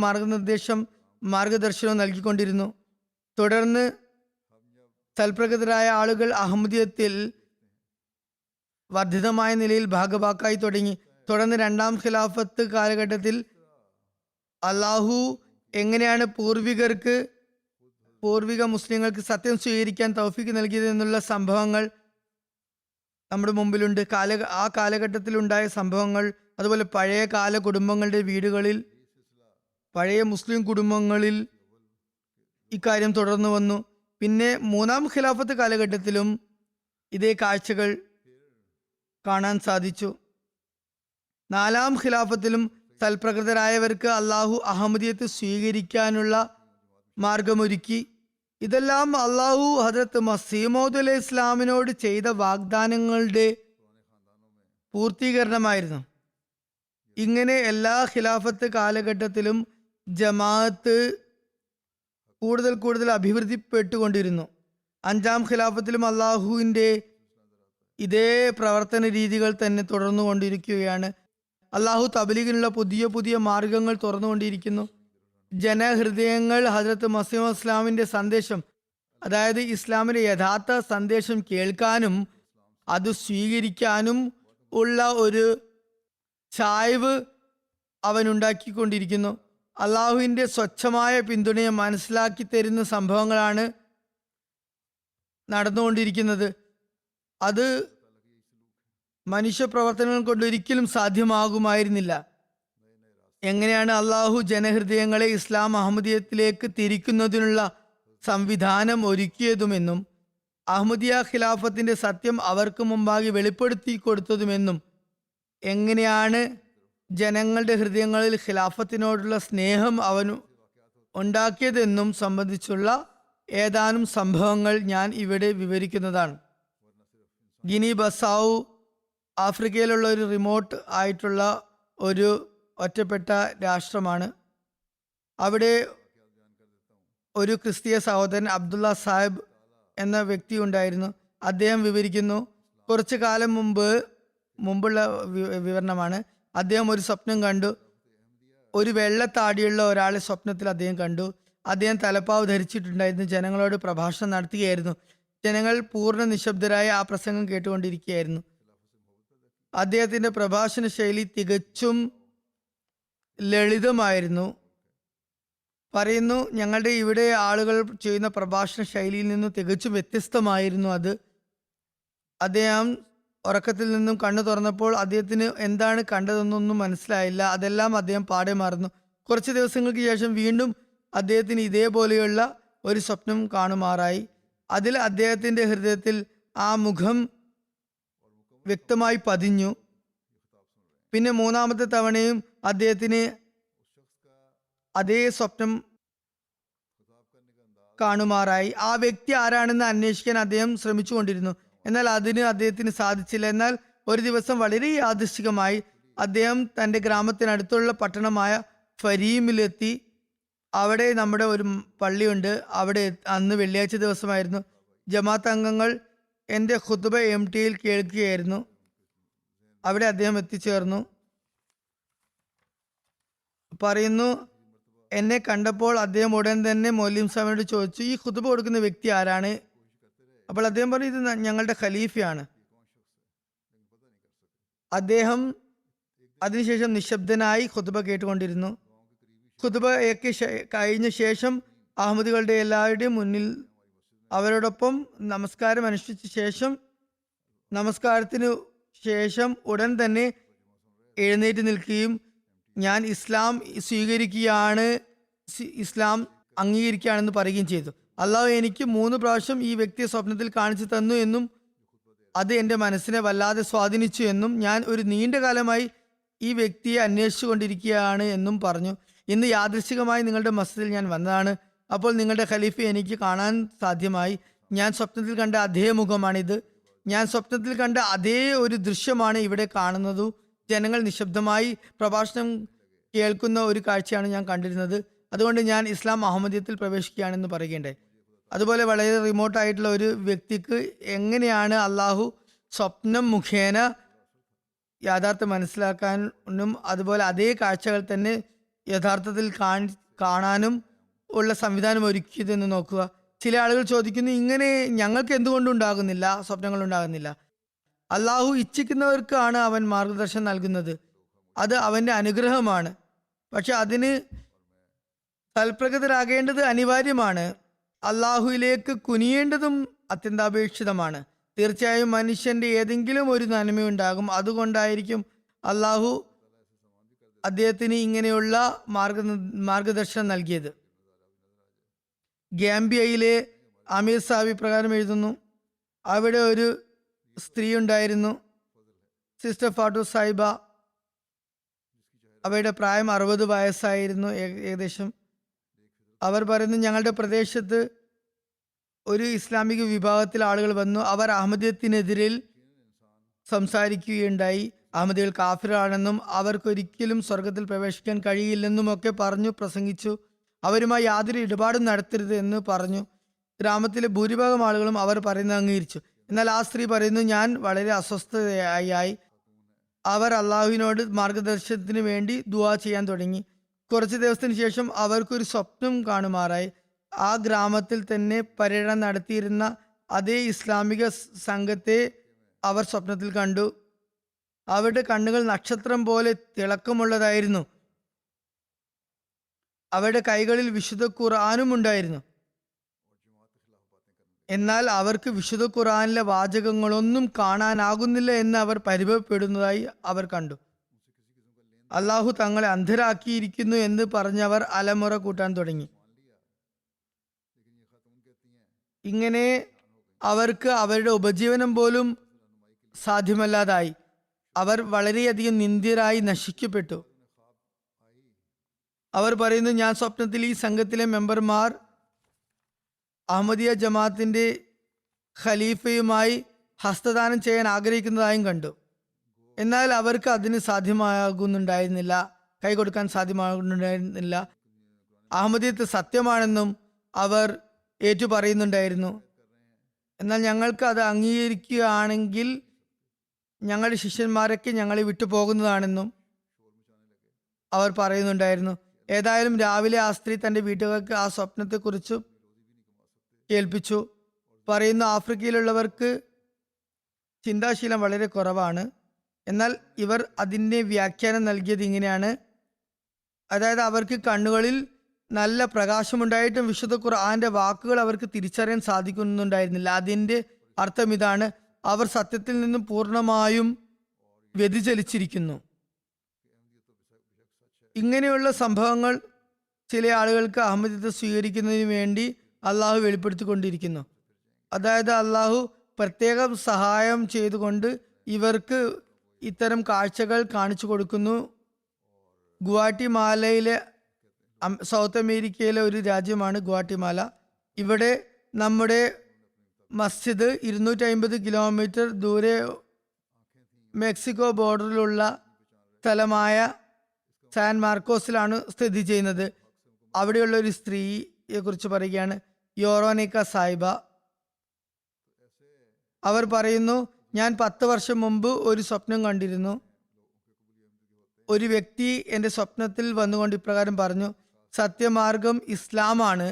മാർഗദർശനവും നൽകിക്കൊണ്ടിരുന്നു. തുടർന്ന് സൽപ്രകൃതരായ ആളുകൾ അഹമ്മദിയത്തിൽ വർദ്ധിതമായ നിലയിൽ ഭാഗഭാക്കായി തുടങ്ങി. തുടർന്ന് രണ്ടാം ഖിലാഫത്ത് കാലഘട്ടത്തിൽ അള്ളാഹു എങ്ങനെയാണ് പൂർവിക മുസ്ലിങ്ങൾക്ക് സത്യം സ്വീകരിക്കാൻ തൗഫീഖ് നൽകിയത് എന്നുള്ള സംഭവങ്ങൾ നമ്മുടെ മുമ്പിലുണ്ട്. ആ കാലഘട്ടത്തിലുണ്ടായ സംഭവങ്ങൾ, അതുപോലെ പഴയ കാല കുടുംബങ്ങളുടെ വീടുകളിൽ, പഴയ മുസ്ലിം കുടുംബങ്ങളിൽ ഇക്കാര്യം തുടർന്നു വന്നു. പിന്നെ മൂന്നാം ഖിലാഫത്ത് കാലഘട്ടത്തിലും ഇതേ കാഴ്ചകൾ കാണാൻ സാധിച്ചു. നാലാം ഖിലാഫത്തിലും സൽപ്രകൃതരായവർക്ക് അള്ളാഹു അഹമ്മദിയത്ത് സ്വീകരിക്കാനുള്ള മാർഗമൊരുക്കി. ഇതെല്ലാം അള്ളാഹു ഹജറത്ത് മസീഹ് മൗഊദ് അലൈഹി ഇസ്ലാമിനോട് ചെയ്ത വാഗ്ദാനങ്ങളുടെ പൂർത്തീകരണമായിരുന്നു. ഇങ്ങനെ എല്ലാ ഖിലാഫത്ത് കാലഘട്ടത്തിലും ജമാഅത്ത് കൂടുതൽ അഭിവൃദ്ധിപ്പെട്ടുകൊണ്ടിരുന്നു. അഞ്ചാം ഖിലാഫത്തിലും അള്ളാഹുവിൻ്റെ ഇതേ പ്രവർത്തന രീതികൾ തന്നെ തുടർന്നുകൊണ്ടിരിക്കുകയാണ്. അള്ളാഹു തബ്ലീഗിനുള്ള പുതിയ പുതിയ മാർഗങ്ങൾ തുറന്നുകൊണ്ടിരിക്കുന്നു. ജനഹൃദയങ്ങൾ ഹജറത്ത് മസീഹ് മൗഊദ് ഇസ്ലാമിന്റെ സന്ദേശം, അതായത് ഇസ്ലാമിന്റെ യഥാർത്ഥ സന്ദേശം കേൾക്കാനും അത് സ്വീകരിക്കാനും ഉള്ള ഒരു ചായ്വ് അവൻ ഉണ്ടാക്കിക്കൊണ്ടിരിക്കുന്നു. അള്ളാഹുവിൻ്റെ സ്വച്ഛമായ പിന്തുണയെ മനസ്സിലാക്കി തരുന്ന സംഭവങ്ങളാണ് നടന്നുകൊണ്ടിരിക്കുന്നത്. അത് മനുഷ്യപ്രവർത്തനങ്ങൾ കൊണ്ട് ഒരിക്കലും സാധ്യമാകുമായിരുന്നില്ല. എങ്ങനെയാണ് അള്ളാഹു ജനഹൃദയങ്ങളെ ഇസ്ലാം അഹമ്മദിയത്തിലേക്ക് തിരിക്കുന്നതിനുള്ള സംവിധാനം ഒരുക്കിയതുമെന്നും അഹമ്മദിയ ഖിലാഫത്തിന്റെ സത്യം അവർക്ക് മുമ്പാകെ വെളിപ്പെടുത്തി കൊടുത്തതുമെന്നും എങ്ങനെയാണ് ജനങ്ങളുടെ ഹൃദയങ്ങളിൽ ഖിലാഫത്തിനോടുള്ള സ്നേഹം അവൻ ഉണ്ടാക്കിയതെന്നും സംബന്ധിച്ചുള്ള ഏതാനും സംഭവങ്ങൾ ഞാൻ ഇവിടെ വിവരിക്കുന്നതാണ്. ഗിനി ബസാവു ആഫ്രിക്കയിലുള്ള ഒരു റിമോട്ട് ആയിട്ടുള്ള ഒരു ഒറ്റപ്പെട്ട രാഷ്ട്രമാണ്. അവിടെ ഒരു ക്രിസ്തീയ സഹോദരൻ അബ്ദുള്ള സാഹിബ് എന്ന വ്യക്തി ഉണ്ടായിരുന്നു. അദ്ദേഹം വിവരിക്കുന്നു, കുറച്ചു കാലം മുമ്പുള്ള വിവരണമാണ്. അദ്ദേഹം ഒരു സ്വപ്നം കണ്ടു. ഒരു വെള്ളത്താടിയുള്ള ഒരാളെ സ്വപ്നത്തിൽ അദ്ദേഹം കണ്ടു. അദ്ദേഹം തലപ്പാവ് ധരിച്ചിട്ടുണ്ടായിരുന്നു. ജനങ്ങളോട് പ്രഭാഷണം നടത്തുകയായിരുന്നു. ജനങ്ങൾ പൂർണ്ണ നിശബ്ദരായി ആ പ്രസംഗം കേട്ടുകൊണ്ടിരിക്കുകയായിരുന്നു. അദ്ദേഹത്തിന്റെ പ്രഭാഷണ ശൈലി തികച്ചും ലളിതമായിരുന്നു. പറയുന്നു, ഞങ്ങളുടെ ഇവിടെ ആളുകൾ ചെയ്യുന്ന പ്രഭാഷണ ശൈലിയിൽ നിന്നും തികച്ചും വ്യത്യസ്തമായിരുന്നു അത്. അദ്ദേഹം ഉറക്കത്തിൽ നിന്നും കണ്ണു തുറന്നപ്പോൾ അദ്ദേഹത്തിന് എന്താണ് കണ്ടതെന്നൊന്നും മനസ്സിലായില്ല. അതെല്ലാം അദ്ദേഹം പാടെ മറന്നു. കുറച്ച് ദിവസങ്ങൾക്ക് ശേഷം വീണ്ടും അദ്ദേഹത്തിന് ഇതേപോലെയുള്ള ഒരു സ്വപ്നം കാണുമാറായി. അതിൽ അദ്ദേഹത്തിന്റെ ഹൃദയത്തിൽ ആ മുഖം വ്യക്തമായി പതിഞ്ഞു. പിന്നെ മൂന്നാമത്തെ തവണയും അദ്ദേഹത്തിന് അതേ സ്വപ്നം കാണുമാറായി. ആ വ്യക്തി ആരാണെന്ന് അന്വേഷിക്കാൻ അദ്ദേഹം ശ്രമിച്ചുകൊണ്ടിരുന്നു. എന്നാൽ അതിന് അദ്ദേഹത്തിന് സാധിച്ചില്ല. എന്നാൽ ഒരു ദിവസം വളരെ യാദൃശ്ചികമായി അദ്ദേഹം തൻ്റെ ഗ്രാമത്തിനടുത്തുള്ള പട്ടണമായ ഫരീമിലെത്തി. അവിടെ നമ്മുടെ ഒരു പള്ളിയുണ്ട്. അവിടെ അന്ന് വെള്ളിയാഴ്ച ദിവസമായിരുന്നു. ജമാഅത്ത് അംഗങ്ങൾ എൻ്റെ ഖുതുബ MTയിൽ കേൾക്കുകയായിരുന്നു. അവിടെ അദ്ദേഹം എത്തിച്ചേർന്നു. പറയുന്നു, എന്നെ കണ്ടപ്പോൾ അദ്ദേഹം ഉടൻ തന്നെ മൗലവി സാഹിബിനോട് ചോദിച്ചു, ഈ ഖുതുബ കൊടുക്കുന്ന വ്യക്തി ആരാണ്? അപ്പോൾ അദ്ദേഹം പറഞ്ഞു, ഇത് ഞങ്ങളുടെ ഖലീഫയാണ്. അദ്ദേഹം അതിനുശേഷം നിശബ്ദനായി ഖുതുബ കേട്ടുകൊണ്ടിരുന്നു. ഖുതുബയൊക്കെ കഴിഞ്ഞ ശേഷം അഹമ്മദികളുടെ എല്ലാവരുടെയും മുന്നിൽ അവരോടൊപ്പം നമസ്കാരം അനുഷ്ഠിച്ച ശേഷം നമസ്കാരത്തിനു ശേഷം ഉടൻ തന്നെ എഴുന്നേറ്റ് നിൽക്കുകയും ഞാൻ ഇസ്ലാം സ്വീകരിക്കുകയാണ്, ഇസ്ലാം അംഗീകരിക്കുകയാണെന്ന് പറയുകയും ചെയ്തു. അള്ളാഹു എനിക്ക് 3 പ്രാവശ്യം ഈ വ്യക്തിയെ സ്വപ്നത്തിൽ കാണിച്ചു തന്നു എന്നും അത് എൻ്റെ മനസ്സിനെ വല്ലാതെ സ്വാധീനിച്ചു എന്നും ഞാൻ ഒരു നീണ്ട കാലമായി ഈ വ്യക്തിയെ അന്വേഷിച്ചു കൊണ്ടിരിക്കുകയാണ് എന്നും പറഞ്ഞു. ഇന്ന് യാദൃശ്ചികമായി നിങ്ങളുടെ മസ്ജിദിൽ ഞാൻ വന്നതാണ്. അപ്പോൾ നിങ്ങളുടെ ഖലീഫയെ എനിക്ക് കാണാൻ സാധ്യമായി. ഞാൻ സ്വപ്നത്തിൽ കണ്ട അതേ മുഖമാണിത്. ഞാൻ സ്വപ്നത്തിൽ കണ്ട അതേ ഒരു ദൃശ്യമാണ് ഇവിടെ കാണുന്നതും. ജനങ്ങൾ നിശബ്ദമായി പ്രഭാഷണം കേൾക്കുന്ന ഒരു കാഴ്ചയാണ് ഞാൻ കണ്ടിരുന്നത്. അതുകൊണ്ട് ഞാൻ ഇസ്ലാം അഹമ്മദിയത്തിൽ പ്രവേശിക്കുകയാണെന്ന് പറയുകയുണ്ടായി. അതുപോലെ വളരെ റിമോട്ടായിട്ടുള്ള ഒരു വ്യക്തിക്ക് എങ്ങനെയാണ് അള്ളാഹു സ്വപ്നം മുഖേന യാഥാർത്ഥ്യം മനസ്സിലാക്കാനും അതുപോലെ അതേ കാഴ്ചകൾ തന്നെ യഥാർത്ഥത്തിൽ കാണാനും ഉള്ള സംവിധാനം ഒരുക്കിയതെന്ന് നോക്കുക. ചില ആളുകൾ ചോദിക്കുന്നു, ഇങ്ങനെ ഞങ്ങൾക്ക് എന്തുകൊണ്ടുണ്ടാകുന്നില്ല, സ്വപ്നങ്ങൾ ഉണ്ടാകുന്നില്ല? അള്ളാഹു ഇച്ഛിക്കുന്നവർക്കാണ് അവൻ മാർഗദർശനം നൽകുന്നത്. അത് അവൻ്റെ അനുഗ്രഹമാണ്. പക്ഷെ അതിന് തൽപ്രകൃതരാകേണ്ടത് അനിവാര്യമാണ്. അള്ളാഹുവിലേക്ക് കുനിയേണ്ടതും അത്യന്താപേക്ഷിതമാണ്. തീർച്ചയായും മനുഷ്യന്റെ ഏതെങ്കിലും ഒരു നന്മയുണ്ടാകും. അതുകൊണ്ടായിരിക്കും അള്ളാഹു അദ്ദേഹത്തിന് ഇങ്ങനെയുള്ള മാർഗദർശനം നൽകിയത്. ഗാംബിയയിലെ അമീർ സാഹിബ് പ്രകാരം എഴുതുന്നു, അവിടെ ഒരു സ്ത്രീ ഉണ്ടായിരുന്നു, സിസ്റ്റർ ഫാട്ടു സാഹിബ. അവയുടെ പ്രായം 60 വയസ്സായിരുന്നു ഏകദേശം. അവർ പറയുന്നു, ഞങ്ങളുടെ പ്രദേശത്ത് ഒരു ഇസ്ലാമിക വിഭാഗത്തിൽ ആളുകൾ വന്നു. അവർ അഹമ്മദിയത്തിനെതിരിൽ സംസാരിക്കുകയുണ്ടായി. അഹമ്മദികൾ കാഫിറാണെന്നും അവർക്കൊരിക്കലും സ്വർഗത്തിൽ പ്രവേശിക്കാൻ കഴിയില്ലെന്നും ഒക്കെ പറഞ്ഞു പ്രസംഗിച്ചു. അവരുമായി യാതൊരു ഇടപാടും നടത്തരുത് എന്ന് പറഞ്ഞു. ഗ്രാമത്തിലെ ഭൂരിഭാഗം ആളുകളും അവർ പറയുന്നത് അംഗീകരിച്ചു. എന്നാൽ ആ സ്ത്രീ പറയുന്നു, ഞാൻ വളരെ അസ്വസ്ഥയായി. അവർ അള്ളാഹുവിനോട് മാർഗദർശനത്തിന് വേണ്ടി ദുആ ചെയ്യാൻ തുടങ്ങി. കുറച്ച് ദിവസത്തിന് ശേഷം അവർക്കൊരു സ്വപ്നം കാണുമാറായി. ആ ഗ്രാമത്തിൽ തന്നെ പര്യടനം നടത്തിയിരുന്ന അതേ ഇസ്ലാമിക സംഘത്തെ അവർ സ്വപ്നത്തിൽ കണ്ടു. അവരുടെ കണ്ണുകൾ നക്ഷത്രം പോലെ തിളക്കമുള്ളതായിരുന്നു. അവരുടെ കൈകളിൽ വിശുദ്ധ ഖുർആനും ഉണ്ടായിരുന്നു. എന്നാൽ അവർക്ക് വിശുദ്ധ ഖുർആനിലെ വാചകങ്ങളൊന്നും കാണാനാകുന്നില്ല എന്ന് അവർ പരിഭവപ്പെടുന്നതായി അവർ കണ്ടു. അള്ളാഹു തങ്ങളെ അന്ധരാക്കിയിരിക്കുന്നു എന്ന് പറഞ്ഞവർ അലമുറ കൂട്ടാൻ തുടങ്ങി. ഇങ്ങനെ അവർക്ക് അവരുടെ ഉപജീവനം പോലും സാധ്യമല്ലാതായി. അവർ വളരെയധികം നിന്ദ്യരായി നശിക്കപ്പെട്ടു. അവർ പറയുന്നു, ഞാൻ സ്വപ്നത്തിൽ ഈ സംഘത്തിലെ മെമ്പർമാർ അഹമ്മദിയ ജമാഅത്തിന്റെ ഖലീഫയുമായി ഹസ്തദാനം ചെയ്യാൻ ആഗ്രഹിക്കുന്നതായും കണ്ടു. എന്നാൽ അവർക്ക് അതിന് സാധ്യമാകുന്നുണ്ടായിരുന്നില്ല, കൈകൊടുക്കാൻ സാധ്യമാകുന്നുണ്ടായിരുന്നില്ല. അഹമ്മദിയത്ത് സത്യമാണെന്നും അവർ ഏറ്റു പറയുന്നുണ്ടായിരുന്നു. എന്നാൽ ഞങ്ങൾക്ക് അത് അംഗീകരിക്കുകയാണെങ്കിൽ ഞങ്ങളുടെ ശിഷ്യന്മാരൊക്കെ ഞങ്ങളെ വിട്ടു പോകുന്നതാണെന്നും അവർ പറയുന്നുണ്ടായിരുന്നു. ഏതായാലും രാവിലെ ആ സ്ത്രീ തൻ്റെ വീട്ടുകാർക്ക് ആ സ്വപ്നത്തെക്കുറിച്ച് കേൾപ്പിച്ചു. പറയുന്നു, ആഫ്രിക്കയിലുള്ളവർക്ക് ചിന്താശീലം വളരെ കുറവാണ്. എന്നാൽ ഇവർ അതിൻ്റെ വ്യാഖ്യാനം നൽകിയത് ഇങ്ങനെയാണ്. അതായത് അവർക്ക് കണ്ണുകളിൽ നല്ല പ്രകാശമുണ്ടായിട്ടും വിശുദ്ധ ഖുർആന്റെ വാക്കുകൾ അവർക്ക് തിരിച്ചറിയാൻ സാധിക്കുന്നുണ്ടായിരുന്നില്ല. അതിൻ്റെ അർത്ഥം ഇതാണ്: അവർ സത്യത്തിൽ നിന്നും പൂർണ്ണമായും വ്യതിചലിച്ചിരിക്കുന്നു. ഇങ്ങനെയുള്ള സംഭവങ്ങൾ ചില ആളുകൾക്ക് അഹമ്മദിയത്തെ സ്വീകരിക്കുന്നതിന് വേണ്ടി അള്ളാഹു വെളിപ്പെടുത്തിക്കൊണ്ടിരിക്കുന്നു. അതായത് അള്ളാഹു പ്രത്യേകം സഹായം ചെയ്തുകൊണ്ട് ഇവർക്ക് ഇത്തരം കാഴ്ചകൾ കാണിച്ചു കൊടുക്കുന്നു. ഗുവാട്ടിമാലയിലെ സൗത്ത് അമേരിക്കയിലെ ഒരു രാജ്യമാണ് ഗുവാട്ടിമാല. ഇവിടെ നമ്മുടെ മസ്ജിദ് 250 കിലോമീറ്റർ ദൂരെ മെക്സിക്കോ ബോർഡറിലുള്ള സ്ഥലമായ സാൻ മാർക്കോസിലാണ് സ്ഥിതി ചെയ്യുന്നത്. അവിടെയുള്ള ഒരു സ്ത്രീയെ കുറിച്ച് പറയുകയാണ്, യോറോനിക്ക സായിബ. അവർ പറയുന്നു, ഞാൻ 10 വർഷം മുമ്പ് ഒരു സ്വപ്നം കണ്ടിരുന്നു. ഒരു വ്യക്തി എൻ്റെ സ്വപ്നത്തിൽ വന്നുകൊണ്ട് ഇപ്രകാരം പറഞ്ഞു: സത്യമാർഗം ഇസ്ലാമാണ്,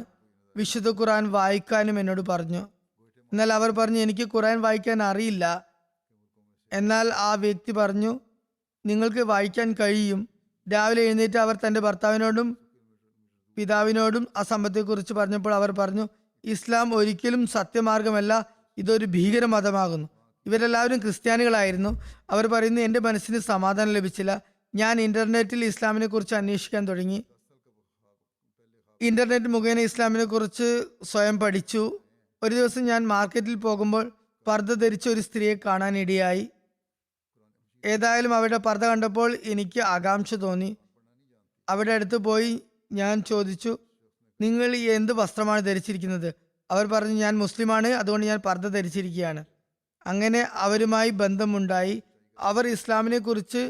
വിശുദ്ധ ഖുർആൻ വായിക്കാനും എന്നോട് പറഞ്ഞു. എന്നാൽ അവർ പറഞ്ഞു, എനിക്ക് ഖുർആൻ വായിക്കാൻ അറിയില്ല. എന്നാൽ ആ വ്യക്തി പറഞ്ഞു, നിങ്ങൾക്ക് വായിക്കാൻ കഴിയും. രാവിലെ എഴുന്നേറ്റ് അവർ തൻ്റെ ഭർത്താവിനോടും പിതാവിനോടും ആ സംഭവത്തെക്കുറിച്ച് പറഞ്ഞപ്പോൾ അവർ പറഞ്ഞു, ഇസ്ലാം ഒരിക്കലും സത്യമാർഗമല്ല, ഇതൊരു ഭീകര മതമാകുന്നു. ഇവരെല്ലാവരും ക്രിസ്ത്യാനികളായിരുന്നു. അവർ പറയുന്നു, എൻ്റെ മനസ്സിന് സമാധാനം ലഭിച്ചില്ല. ഞാൻ ഇന്റർനെറ്റിൽ ഇസ്ലാമിനെ കുറിച്ച് അന്വേഷിക്കാൻ തുടങ്ങി. ഇന്റർനെറ്റ് മുഖേന ഇസ്ലാമിനെ കുറിച്ച് സ്വയം പഠിച്ചു. ഒരു ദിവസം ഞാൻ മാർക്കറ്റിൽ പോകുമ്പോൾ പർദ്ദ ധരിച്ച ഒരു സ്ത്രീയെ കാണാൻ ഇടയായി. ഏതായാലും അവരുടെ പർദ്ദ കണ്ടപ്പോൾ എനിക്ക് ആകാംക്ഷ തോന്നി. അവിടെ അടുത്ത് പോയി ഞാൻ ചോദിച്ചു, നിങ്ങൾ എന്ത് വസ്ത്രമാണ് ധരിച്ചിരിക്കുന്നത്? അവർ പറഞ്ഞു, ഞാൻ മുസ്ലിമാണ്, അതുകൊണ്ട് ഞാൻ പർദ്ദ ധരിച്ചിരിക്കുകയാണ്. അങ്ങനെ അവരുമായി ബന്ധമുണ്ടായി. അവർ ഇസ്ലാമിനെ കുറിച്ച്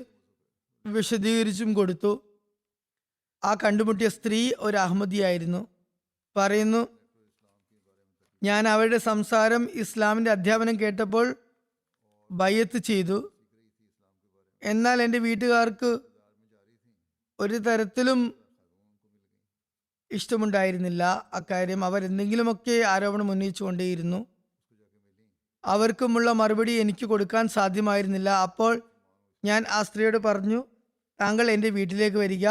വിശദീകരിച്ചും കൊടുത്തു. ആ കണ്ടുമുട്ടിയ സ്ത്രീ ഒരു അഹമ്മദിയായിരുന്നു. പറയുന്നു, ഞാൻ അവരുടെ സംസാരം, ഇസ്ലാമിൻ്റെ അധ്യാപനം കേട്ടപ്പോൾ ബയ്യത്ത് ചെയ്തു. എന്നാൽ എൻ്റെ വീട്ടുകാർക്ക് ഒരു തരത്തിലും ഇഷ്ടമുണ്ടായിരുന്നില്ല അക്കാര്യം. അവർ എന്തെങ്കിലുമൊക്കെ ആരോപണം ഉന്നയിച്ചു കൊണ്ടേയിരുന്നു. അവർക്കുമുള്ള മറുപടി എനിക്ക് കൊടുക്കാൻ സാധ്യമായിരുന്നില്ല. അപ്പോൾ ഞാൻ ആ സ്ത്രീയോട് പറഞ്ഞു, താങ്കൾ എൻ്റെ വീട്ടിലേക്ക് വരിക,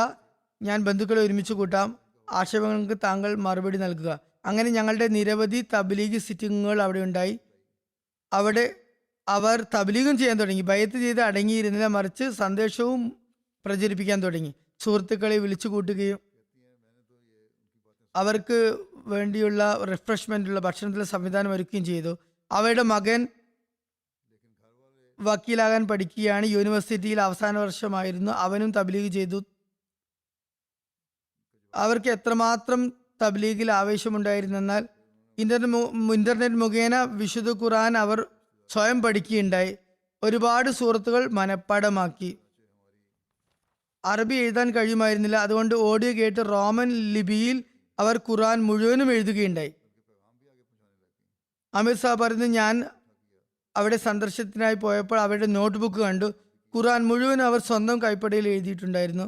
ഞാൻ ബന്ധുക്കളെ ഒരുമിച്ച് കൂട്ടാം, ആക്ഷേപങ്ങൾക്ക് താങ്കൾ മറുപടി നൽകുക. അങ്ങനെ ഞങ്ങളുടെ നിരവധി തബ്ലീഗ് സിറ്റിങ്ങുകൾ അവിടെ ഉണ്ടായി. അവിടെ അവർ തബ്ലീഗും ചെയ്യാൻ തുടങ്ങി. ബയ്യത്ത് ചെയ്ത് അടങ്ങിയിരുന്നില്ല, മറിച്ച് സന്ദേശവും പ്രചരിപ്പിക്കാൻ തുടങ്ങി. സുഹൃത്തുക്കളെ വിളിച്ചു കൂട്ടുകയും അവർക്ക് വേണ്ടിയുള്ള റിഫ്രഷ്മെന്റുള്ള ഭക്ഷണത്തിലെ സംവിധാനം ഒരുക്കുകയും ചെയ്തു. അവരുടെ മകൻ വക്കീലാകാൻ പഠിക്കുകയാണ്. യൂണിവേഴ്സിറ്റിയിൽ അവസാന വർഷമായിരുന്നു. അവനും തബ്ലീഗ് ചെയ്തു. അവർക്ക് എത്രമാത്രം തബ്ലീഗിൽ ആവേശമുണ്ടായിരുന്നെന്നാൽ ഇന്റർനെറ്റ് മുഖേന വിശുദ്ധ ഖുർആൻ അവർ സ്വയം പഠിക്കുകയുണ്ടായി. ഒരുപാട് സൂറത്തുകൾ മനഃപ്പാഠമാക്കി. അറബി എഴുതാൻ കഴിയുമായിരുന്നില്ല. അതുകൊണ്ട് ഓഡിയോ കേട്ട് റോമൻ ലിപിയിൽ അവർ ഖുർആൻ മുഴുവനും എഴുതുകയുണ്ടായി. അമീർ സാഹബ് പറഞ്ഞു, ഞാൻ അവിടെ സന്ദർശനത്തിനായി പോയപ്പോൾ അവരുടെ നോട്ട്ബുക്ക് കണ്ടു. ഖുർആൻ മുഴുവൻ അവർ സ്വന്തം കൈപ്പടയിൽ എഴുതിയിട്ടുണ്ടായിരുന്നു.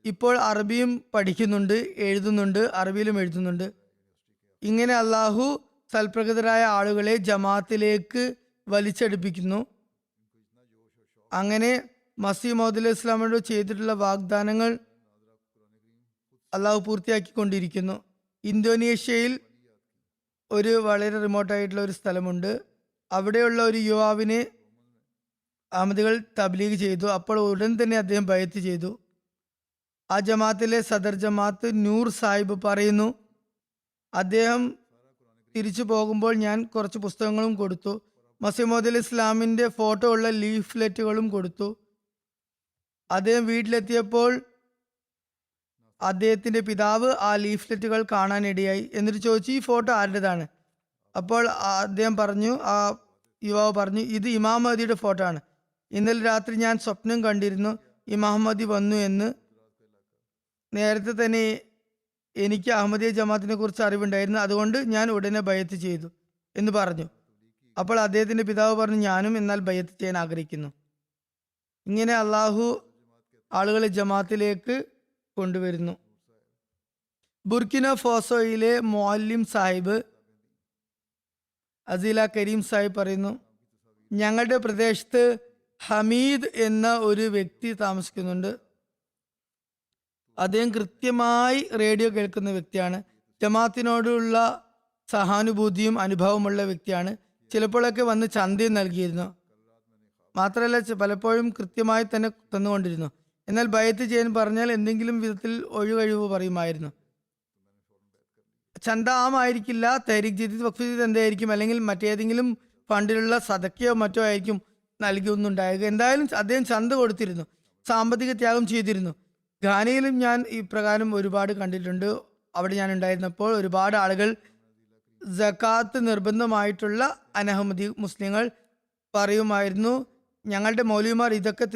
ഇപ്പോൾ അറബിയും പഠിക്കുന്നുണ്ട്, എഴുതുന്നുണ്ട്, അറബിയിലും എഴുതുന്നുണ്ട്. ഇങ്ങനെ അള്ളാഹു സൽപ്രകൃതരായ ആളുകളെ ജമാഅത്തിലേക്ക് വലിച്ചടുപ്പിക്കുന്നു. അങ്ങനെ മസീഹ് മൗഊദ് അലൈഹി ഇസ്ലാമിനോട് ചെയ്തിട്ടുള്ള വാഗ്ദാനങ്ങൾ അള്ളാഹു പൂർത്തിയാക്കിക്കൊണ്ടിരിക്കുന്നു. ഇന്തോനേഷ്യയിൽ ഒരു വളരെ റിമോട്ടായിട്ടുള്ള ഒരു സ്ഥലമുണ്ട്. അവിടെയുള്ള ഒരു യുവാവിനെ അഹമ്മദികൾ തബ്ലീഗ് ചെയ്തു. അപ്പോൾ ഉടൻ തന്നെ അദ്ദേഹം ബയത്ത് ചെയ്തു. ആ ജമാഅത്തിലെ സദർ ജമാഅത്ത് നൂർ സാഹിബ് പറയുന്നു, അദ്ദേഹം തിരിച്ചു പോകുമ്പോൾ ഞാൻ കുറച്ച് പുസ്തകങ്ങളും കൊടുത്തു. മസീഹ് അലി ഇസ്ലാമിൻ്റെ ഫോട്ടോ ഉള്ള ലീഫ്ലെറ്റുകളും കൊടുത്തു. അദ്ദേഹം വീട്ടിലെത്തിയപ്പോൾ അദ്ദേഹത്തിൻ്റെ പിതാവ് ആ ലീഫ്ലെറ്റുകൾ കാണാനിടയായി. എന്നിട്ട് ചോദിച്ചു, ഈ ഫോട്ടോ ആരുടേതാണ്? അപ്പോൾ അദ്ദേഹം പറഞ്ഞു, ആ യുവാവ് പറഞ്ഞു, ഇത് ഇമാം മഹദിയുടെ ഫോട്ടോ ആണ്. ഇന്നലെ രാത്രി ഞാൻ സ്വപ്നം കണ്ടിരുന്നു ഇമാം മഹദി വന്നു എന്ന്. നേരത്തെ തന്നെ എനിക്ക് അഹമ്മദിയ ജമാഅത്തിനെ കുറിച്ച് അറിവുണ്ടായിരുന്നു, അതുകൊണ്ട് ഞാൻ ഉടനെ ബയത്ത് ചെയ്തു എന്ന് പറഞ്ഞു. അപ്പോൾ അദ്ദേഹത്തിന്റെ പിതാവ് പറഞ്ഞു, ഞാനും എന്നാൽ ബയത്ത് ചെയ്യാൻ ആഗ്രഹിക്കുന്നു. ഇങ്ങനെ അള്ളാഹു ആളുകളെ ജമാഅത്തിലേക്ക് കൊണ്ടുവരുന്നു. ബുർക്കിന ഫോസോയിലെ മുഅല്ലിം സാഹിബ് അസീല കരീം സാഹിബ് പറയുന്നു, ഞങ്ങളുടെ പ്രദേശത്ത് ഹമീദ് എന്ന ഒരു വ്യക്തി താമസിക്കുന്നുണ്ട്. അദ്ദേഹം കൃത്യമായി റേഡിയോ കേൾക്കുന്ന വ്യക്തിയാണ്. ജമാഅത്തിനോടുള്ള സഹാനുഭൂതിയും അനുഭവമുള്ള വ്യക്തിയാണ്. ചിലപ്പോഴൊക്കെ വന്ന് ചന്തയും നൽകിയിരുന്നു. മാത്രമല്ല പലപ്പോഴും കൃത്യമായി തന്നെ തന്നുകൊണ്ടിരുന്നു. എന്നാൽ ബയത്ത് ചെയ്യാൻ പറഞ്ഞാൽ എന്തെങ്കിലും വിധത്തിൽ ഒഴികഴിവ് പറയുമായിരുന്നു. ചന്ത ആമായിരിക്കില്ല, തഹരീഖ് ജദീദ് വഖഫ് ജദീദ് എന്തായിരിക്കും, അല്ലെങ്കിൽ മറ്റേതെങ്കിലും ഫണ്ടിലുള്ള സദക്കയോ മറ്റോ ആയിരിക്കും നൽകിയൊന്നുണ്ടാവുക. എന്തായാലും അദ്ദേഹം ചന്ത കൊടുത്തിരുന്നു, സാമ്പത്തിക ത്യാഗം ചെയ്തിരുന്നു. ഘാനയിലും ഞാൻ ഈ പ്രകാരം ഒരുപാട് കണ്ടിട്ടുണ്ട്. അവിടെ ഞാൻ ഉണ്ടായിരുന്നപ്പോൾ ഒരുപാട് ആളുകൾ സക്കാത്ത് നിർബന്ധമായിട്ടുള്ള അനഹമ്മദി മുസ്ലിങ്ങൾ പറയുമായിരുന്നു, ഞങ്ങളുടെ മൗലവിമാർ ഇതൊക്കെ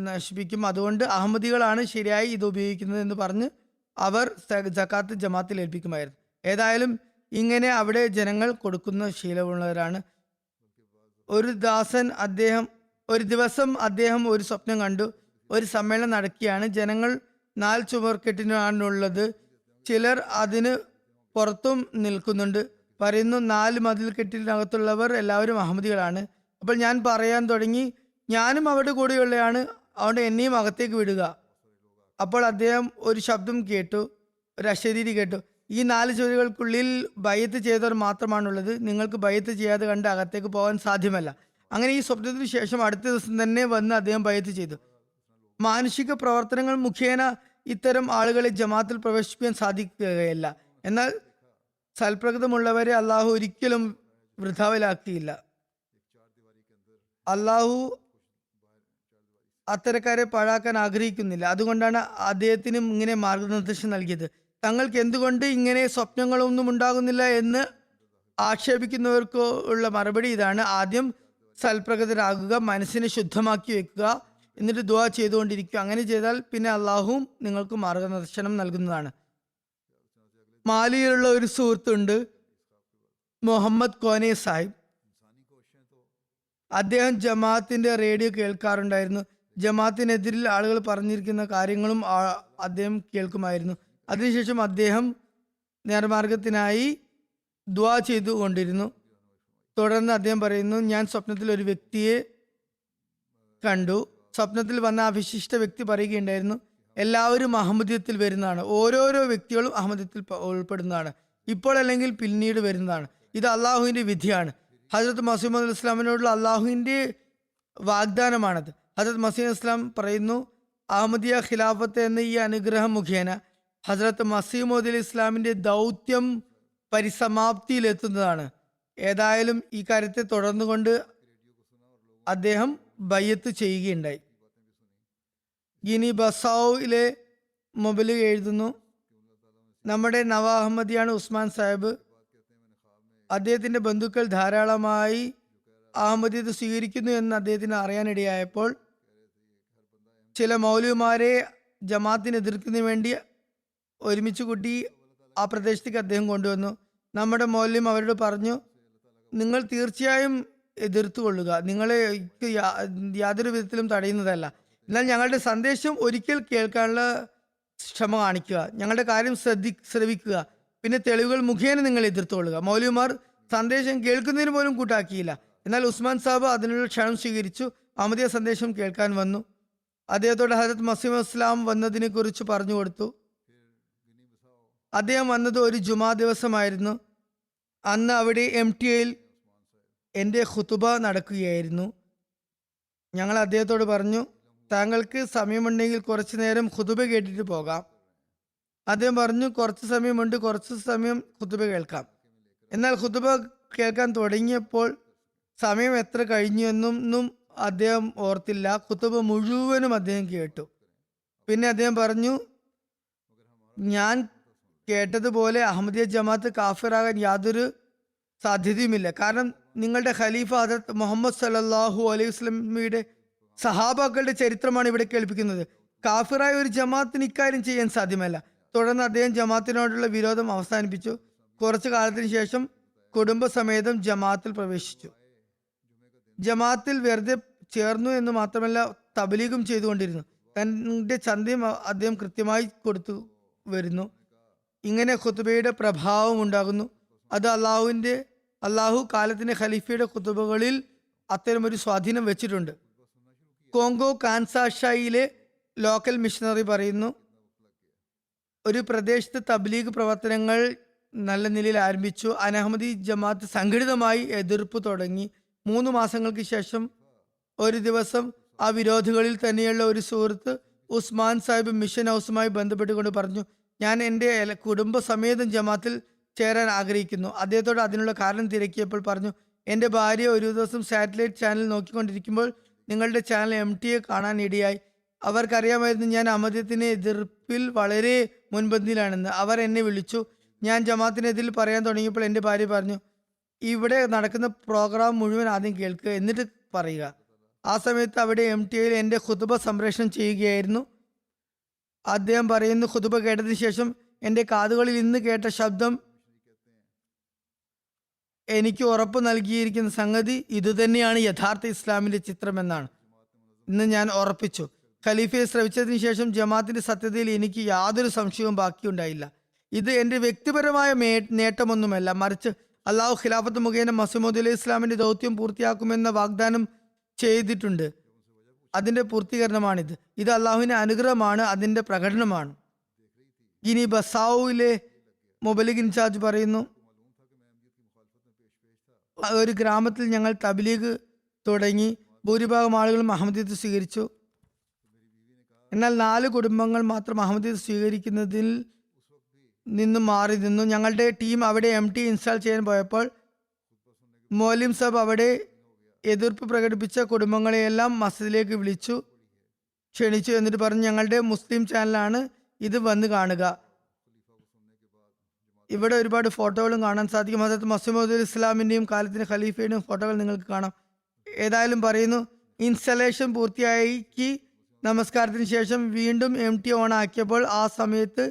നശിപ്പിക്കും, അതുകൊണ്ട് അഹമ്മദികളാണ് ശരിയായി ഇത് ഉപയോഗിക്കുന്നത് എന്ന് പറഞ്ഞ് അവർ സക്കാത്ത് ജമാത്തിൽ ഏൽപ്പിക്കുമായിരുന്നു. ഏതായാലും ഇങ്ങനെ അവിടെ ജനങ്ങൾ കൊടുക്കുന്ന ശീലമുള്ളവരാണ്. ഒരു ദിവസം അദ്ദേഹം ഒരു സ്വപ്നം കണ്ടു. ഒരു സമ്മേളനം നടക്കുകയാണ്. ജനങ്ങൾ 4 ചുമർക്കെട്ടിനാണുള്ളത്. ചിലർ അതിന് പുറത്തും നിൽക്കുന്നുണ്ട്. പറയുന്നു, 4 മതിൽക്കെട്ടിനകത്തുള്ളവർ എല്ലാവരും അഹമ്മദികളാണ്. അപ്പോൾ ഞാൻ പറയാൻ തുടങ്ങി, ഞാനും അവരുടെ കൂടെയുള്ളതാണ്, അതുകൊണ്ട് എന്നെയും അകത്തേക്ക് വിടുക. അപ്പോൾ അദ്ദേഹം ഒരു ശബ്ദം കേട്ടു, ഒരു അശരീരി കേട്ടു, ഈ 4 ചുവരുകൾക്കുള്ളിൽ ബയത്ത് ചെയ്തവർ മാത്രമാണുള്ളത്, നിങ്ങൾക്ക് ബയത്ത് ചെയ്യാതെ കണ്ട് അകത്തേക്ക് പോകാൻ സാധ്യമല്ല. അങ്ങനെ ഈ സ്വപ്നത്തിന് ശേഷം അടുത്ത ദിവസം തന്നെ വന്ന് അദ്ദേഹം ബയത്ത് ചെയ്തു. മാനുഷിക പ്രവർത്തനങ്ങൾ മുഖേന ഇത്തരം ആളുകളെ ജമാഅത്തിൽ പ്രവേശിപ്പിക്കാൻ സാധിക്കുകയല്ല. എന്നാൽ സൽപ്രകൃതമുള്ളവരെ അള്ളാഹു ഒരിക്കലും വൃഥാവിലാക്കിയില്ല. അള്ളാഹു അത്തരക്കാരെ പാഴാക്കാൻ ആഗ്രഹിക്കുന്നില്ല. അതുകൊണ്ടാണ് അദ്ദേഹത്തിനും ഇങ്ങനെ മാർഗനിർദ്ദേശം നൽകിയത്. തങ്ങൾക്ക് എന്തുകൊണ്ട് ഇങ്ങനെ സ്വപ്നങ്ങളൊന്നും ഉണ്ടാകുന്നില്ല എന്ന് ആക്ഷേപിക്കുന്നവർക്ക് ഉള്ള മറുപടി ഇതാണ്: ആദ്യം സൽപ്രകൃതരാകുക, മനസ്സിനെ ശുദ്ധമാക്കി വെക്കുക, എന്നിട്ട് ദുആ ചെയ്തുകൊണ്ടിരിക്കുക. അങ്ങനെ ചെയ്താൽ പിന്നെ അള്ളാഹുവും നിങ്ങൾക്ക് മാർഗദർശനം നൽകുന്നതാണ്. മാലിയിലുള്ള ഒരു സുഹൃത്തുണ്ട്, മുഹമ്മദ് കോനെ സാഹിബ്. അദ്ദേഹം ജമാഅത്തിന്റെ റേഡിയോ കേൾക്കാറുണ്ടായിരുന്നു. ജമാഅത്തിനെതിരിൽ ആളുകൾ പറഞ്ഞിരിക്കുന്ന കാര്യങ്ങളും അദ്ദേഹം കേൾക്കുമായിരുന്നു. അതിനുശേഷം അദ്ദേഹം നേർമാർഗത്തിനായി ദുആ ചെയ്തുകൊണ്ടിരുന്നു. തുടർന്ന് അദ്ദേഹം പറയുന്നു, ഞാൻ സ്വപ്നത്തിൽ ഒരു വ്യക്തിയെ കണ്ടു. സ്വപ്നത്തിൽ വന്ന ആ വിശിഷ്ട വ്യക്തി പറയുകയുണ്ടായിരുന്നു, എല്ലാവരും അഹമ്മദിയത്തിൽ വരുന്നതാണ്, ഓരോരോ വ്യക്തികളും അഹമ്മദിയത്തിൽ ഉൾപ്പെടുന്നതാണ്, ഇപ്പോൾ അല്ലെങ്കിൽ പിന്നീട് വരുന്നതാണ്. ഇത് അള്ളാഹുവിൻ്റെ വിധിയാണ്. ഹജറത്ത് മസീഹ് മൗഊദ് ഇസ്ലാമിനോടുള്ള അള്ളാഹുവിൻ്റെ വാഗ്ദാനമാണത്. ഹജറത്ത് മസീഹ് ഇസ്ലാം പറയുന്നു, അഹമ്മദിയ ഖിലാഫത്ത് എന്ന ഈ അനുഗ്രഹം മുഖേന ഹജറത്ത് മസീഹ് മൗഊദ് ഇസ്ലാമിൻ്റെ ദൗത്യം പരിസമാപ്തിയിലെത്തുന്നതാണ്. ഏതായാലും ഈ കാര്യത്തെ തുടർന്നുകൊണ്ട് അദ്ദേഹം ബയ്യത്ത് ചെയ്യുകയുണ്ടായി. ഗിനി ബസാവിലെ മൊബൈലിൽ എഴുതുന്നു, നമ്മുടെ നവ അഹമ്മദിയാണ് ഉസ്മാൻ സാഹിബ്. അദ്ദേഹത്തിന്റെ ബന്ധുക്കൾ ധാരാളമായി അഹമ്മദിയത്ത് സ്വീകരിക്കുന്നു എന്ന് അദ്ദേഹത്തിന് അറിയാനിടയായപ്പോൾ ചില മൗലവിമാരെ ജമാഅത്തിനെ എതിർക്കുന്നതിന് വേണ്ടി ഒരുമിച്ച് കൂട്ടി ആ പ്രദേശത്തേക്ക് അദ്ദേഹം കൊണ്ടുവന്നു. നമ്മുടെ മൗലവി അവരോട് പറഞ്ഞു, നിങ്ങൾ തീർച്ചയായും എതിർത്തുകൊള്ളുക, നിങ്ങളെ യാതൊരു വിധത്തിലും തടയുന്നതല്ല, എന്നാൽ ഞങ്ങളുടെ സന്ദേശം ഒരിക്കൽ കേൾക്കാനുള്ള ക്ഷമ കാണിക്കുക, ഞങ്ങളുടെ കാര്യം ശ്രവിക്കുക, പിന്നെ തെളിവുകൾ മുഖേന നിങ്ങൾ എതിർത്തുകൊള്ളുക. മൗലവിമാർ സന്ദേശം കേൾക്കുന്നതിന് പോലും കൂട്ടാക്കിയില്ല. എന്നാൽ ഉസ്മാൻ സാഹിബ് അതിനുള്ള ക്ഷണം സ്വീകരിച്ചു. അഹമ്മദിയ സന്ദേശം കേൾക്കാൻ വന്നു. അദ്ദേഹത്തോട് ഹജറത്ത് മസീഹ് ഇസ്ലാം വന്നതിനെ കുറിച്ച് പറഞ്ഞു കൊടുത്തു. അദ്ദേഹം വന്നത് ഒരു ജുമാ ദിവസമായിരുന്നു. അന്ന് അവിടെ MTAയിൽ എൻ്റെ ഖുതുബ നടക്കുകയായിരുന്നു. ഞങ്ങൾ അദ്ദേഹത്തോട് പറഞ്ഞു, താങ്കൾക്ക് സമയമുണ്ടെങ്കിൽ കുറച്ചു നേരം ഖുതുബ കേട്ടിട്ട് പോകാം. അദ്ദേഹം പറഞ്ഞു, കുറച്ച് സമയമുണ്ട്, കുറച്ച് സമയം ഖുതുബ കേൾക്കാം. എന്നാൽ ഖുതുബ കേൾക്കാൻ തുടങ്ങിയപ്പോൾ സമയം എത്ര കഴിഞ്ഞു എന്നൊന്നും അദ്ദേഹം ഓർത്തില്ല. ഖുതുബ മുഴുവനും അദ്ദേഹം കേട്ടു. പിന്നെ അദ്ദേഹം പറഞ്ഞു, ഞാൻ കേട്ടതുപോലെ അഹമ്മദിയ ജമാഅത്ത് കാഫിറാകാൻ യാതൊരു സാധ്യതയുമില്ല. കാരണം നിങ്ങളുടെ ഖലീഫ ഹദരത്ത് മുഹമ്മദ് സല്ലല്ലാഹു അലൈഹി വസല്ലമയുടെ സഹാബാക്കളുടെ ചരിത്രമാണ് ഇവിടെ കേൾപ്പിക്കുന്നത്. കാഫിറായ ഒരു ജമാഅത്തിന് ഇക്കാര്യം ചെയ്യാൻ സാധ്യമല്ല. തുടർന്ന് അദ്ദേഹം ജമാഅത്തിനോടുള്ള വിരോധം അവസാനിപ്പിച്ചു. കുറച്ചു കാലത്തിന് ശേഷം കുടുംബസമേതം ജമാഅത്തിൽ പ്രവേശിച്ചു. ജമാഅത്തിൽ വെറുതെ ചേർന്നു എന്ന് മാത്രമല്ല, തബ്ലീഗും ചെയ്തുകൊണ്ടിരുന്നു. തൻ്റെ ചന്തയും അദ്ദേഹം കൃത്യമായി കൊടുത്തു വരുന്നു. ഇങ്ങനെ ഖുതുബയുടെ പ്രഭാവം ഉണ്ടാകുന്നു. അത് അള്ളാഹു കാലത്തിന്റെ ഖലീഫയുടെ ഖുതുബകളിൽ അത്തരമൊരു സ്വാധീനം വെച്ചിട്ടുണ്ട്. കോങ്കോ കാൻസാഷായിലെ ലോക്കൽ മിഷണറി പറയുന്നു, ഒരു പ്രദേശത്ത് തബ്ലീഗ് പ്രവർത്തനങ്ങൾ നല്ല നിലയിൽ ആരംഭിച്ചു. അനഹമ്മദി ജമാഅത്ത് സംഘടിതമായി എതിർപ്പ് തുടങ്ങി. 3 മാസങ്ങൾക്ക് ശേഷം ഒരു ദിവസം ആ വിരോധികളിൽ തന്നെയുള്ള ഒരു സുഹൃത്ത് ഉസ്മാൻ സാഹിബ് മിഷൻ ഹൗസുമായി ബന്ധപ്പെട്ടുകൊണ്ട് പറഞ്ഞു, ഞാൻ എൻ്റെ കുടുംബസമേതം ജമാഅത്തിൽ ചേരാൻ ആഗ്രഹിക്കുന്നു. അദ്ദേഹത്തോട് അതിനുള്ള കാരണം തിരക്കിയപ്പോൾ പറഞ്ഞു, എൻ്റെ ഭാര്യ ഒരു ദിവസം സാറ്റലൈറ്റ് ചാനൽ നോക്കിക്കൊണ്ടിരിക്കുമ്പോൾ നിങ്ങളുടെ ചാനൽ MTA കാണാൻ ഇടയായി. അവർക്കറിയാമായിരുന്നു ഞാൻ അഹമ്മദിയത്തിന് എതിർപ്പിൽ വളരെ മുൻപന്തിയിലാണെന്ന്. അവർ എന്നെ വിളിച്ചു. ഞാൻ ജമാഅത്തിനെതിൽ പറയാൻ തുടങ്ങിയപ്പോൾ എൻ്റെ ഭാര്യ പറഞ്ഞു, ഇവിടെ നടക്കുന്ന പ്രോഗ്രാം മുഴുവൻ ആദ്യം കേൾക്കുക, എന്നിട്ട് പറയുക. ആ സമയത്ത് അവിടെ MTAയിൽ എൻ്റെ ഖുതുബ സംപ്രേഷണം ചെയ്യുകയായിരുന്നു. അദ്ദേഹം പറയുന്നു, ഖുതുബ കേട്ടതിന് ശേഷം എൻ്റെ കാതുകളിൽ ഇന്ന് കേട്ട ശബ്ദം എനിക്ക് ഉറപ്പ് നൽകിയിരിക്കുന്ന സംഗതി ഇതുതന്നെയാണ് യഥാർത്ഥ ഇസ്ലാമിന്റെ ചിത്രമെന്നാണ്. ഇന്ന് ഞാൻ ഉറപ്പിച്ചു. ഖലീഫയെ ശ്രവിച്ചതിന് ശേഷം ജമാഅത്തിന്റെ സത്യതയിൽ എനിക്ക് യാതൊരു സംശയവും ബാക്കിയുണ്ടായില്ല. ഇത് എൻ്റെ വ്യക്തിപരമായ നേട്ടമൊന്നുമല്ല, മറിച്ച് അള്ളാഹു ഖിലാഫത്ത് മുഖേന മസീഹ് അലൈഹി ഇസ്ലാമിന്റെ ദൗത്യം പൂർത്തിയാക്കുമെന്ന വാഗ്ദാനം ചെയ്തിട്ടുണ്ട്. അതിന്റെ പൂർത്തീകരണമാണിത്. ഇത് അള്ളാഹുവിന്റെ അനുഗ്രഹമാണ്, അതിന്റെ പ്രകടനമാണ്. ഗിനി ബസാവുവിലെ മുബലിഗ് ഇൻചാർജ് പറയുന്നു, ഒരു ഗ്രാമത്തിൽ ഞങ്ങൾ തബ്ലീഗ് തുടങ്ങി. ഭൂരിഭാഗം ആളുകളും അഹമ്മദിയത്ത് സ്വീകരിച്ചു. എന്നാൽ 4 കുടുംബങ്ങൾ മാത്രം അഹമ്മദിയത്ത് സ്വീകരിക്കുന്നതിൽ നിന്നും മാറി നിന്നു. ഞങ്ങളുടെ ടീം അവിടെ MTA ഇൻസ്റ്റാൾ ചെയ്യാൻ പോയപ്പോൾ മൗലിം സാബ് അവിടെ എതിർപ്പ് പ്രകടിപ്പിച്ച കുടുംബങ്ങളെയെല്ലാം മസ്ജിദിലേക്ക് ക്ഷണിച്ചു. എന്നിട്ട് പറഞ്ഞു, ഞങ്ങളുടെ മുസ്ലിം ചാനലാണ് ഇത്, വന്ന് കാണുക. ഇവിടെ ഒരുപാട് ഫോട്ടോകളും കാണാൻ സാധിക്കും. ഹദരത്ത് മസീഹ് മൗഊദ് ഇസ്ലാമിന്റെയും കാലത്തിന്റെ ഖലീഫയുടെയും ഫോട്ടോകൾ നിങ്ങൾക്ക് കാണാം. ഏതായാലും പറയുന്നു, ഇൻസ്റ്റലേഷൻ പൂർത്തിയാക്കി നമസ്കാരത്തിന് ശേഷം വീണ്ടും MTA ഓൺ ആക്കിയപ്പോൾ ആ സമയത്ത്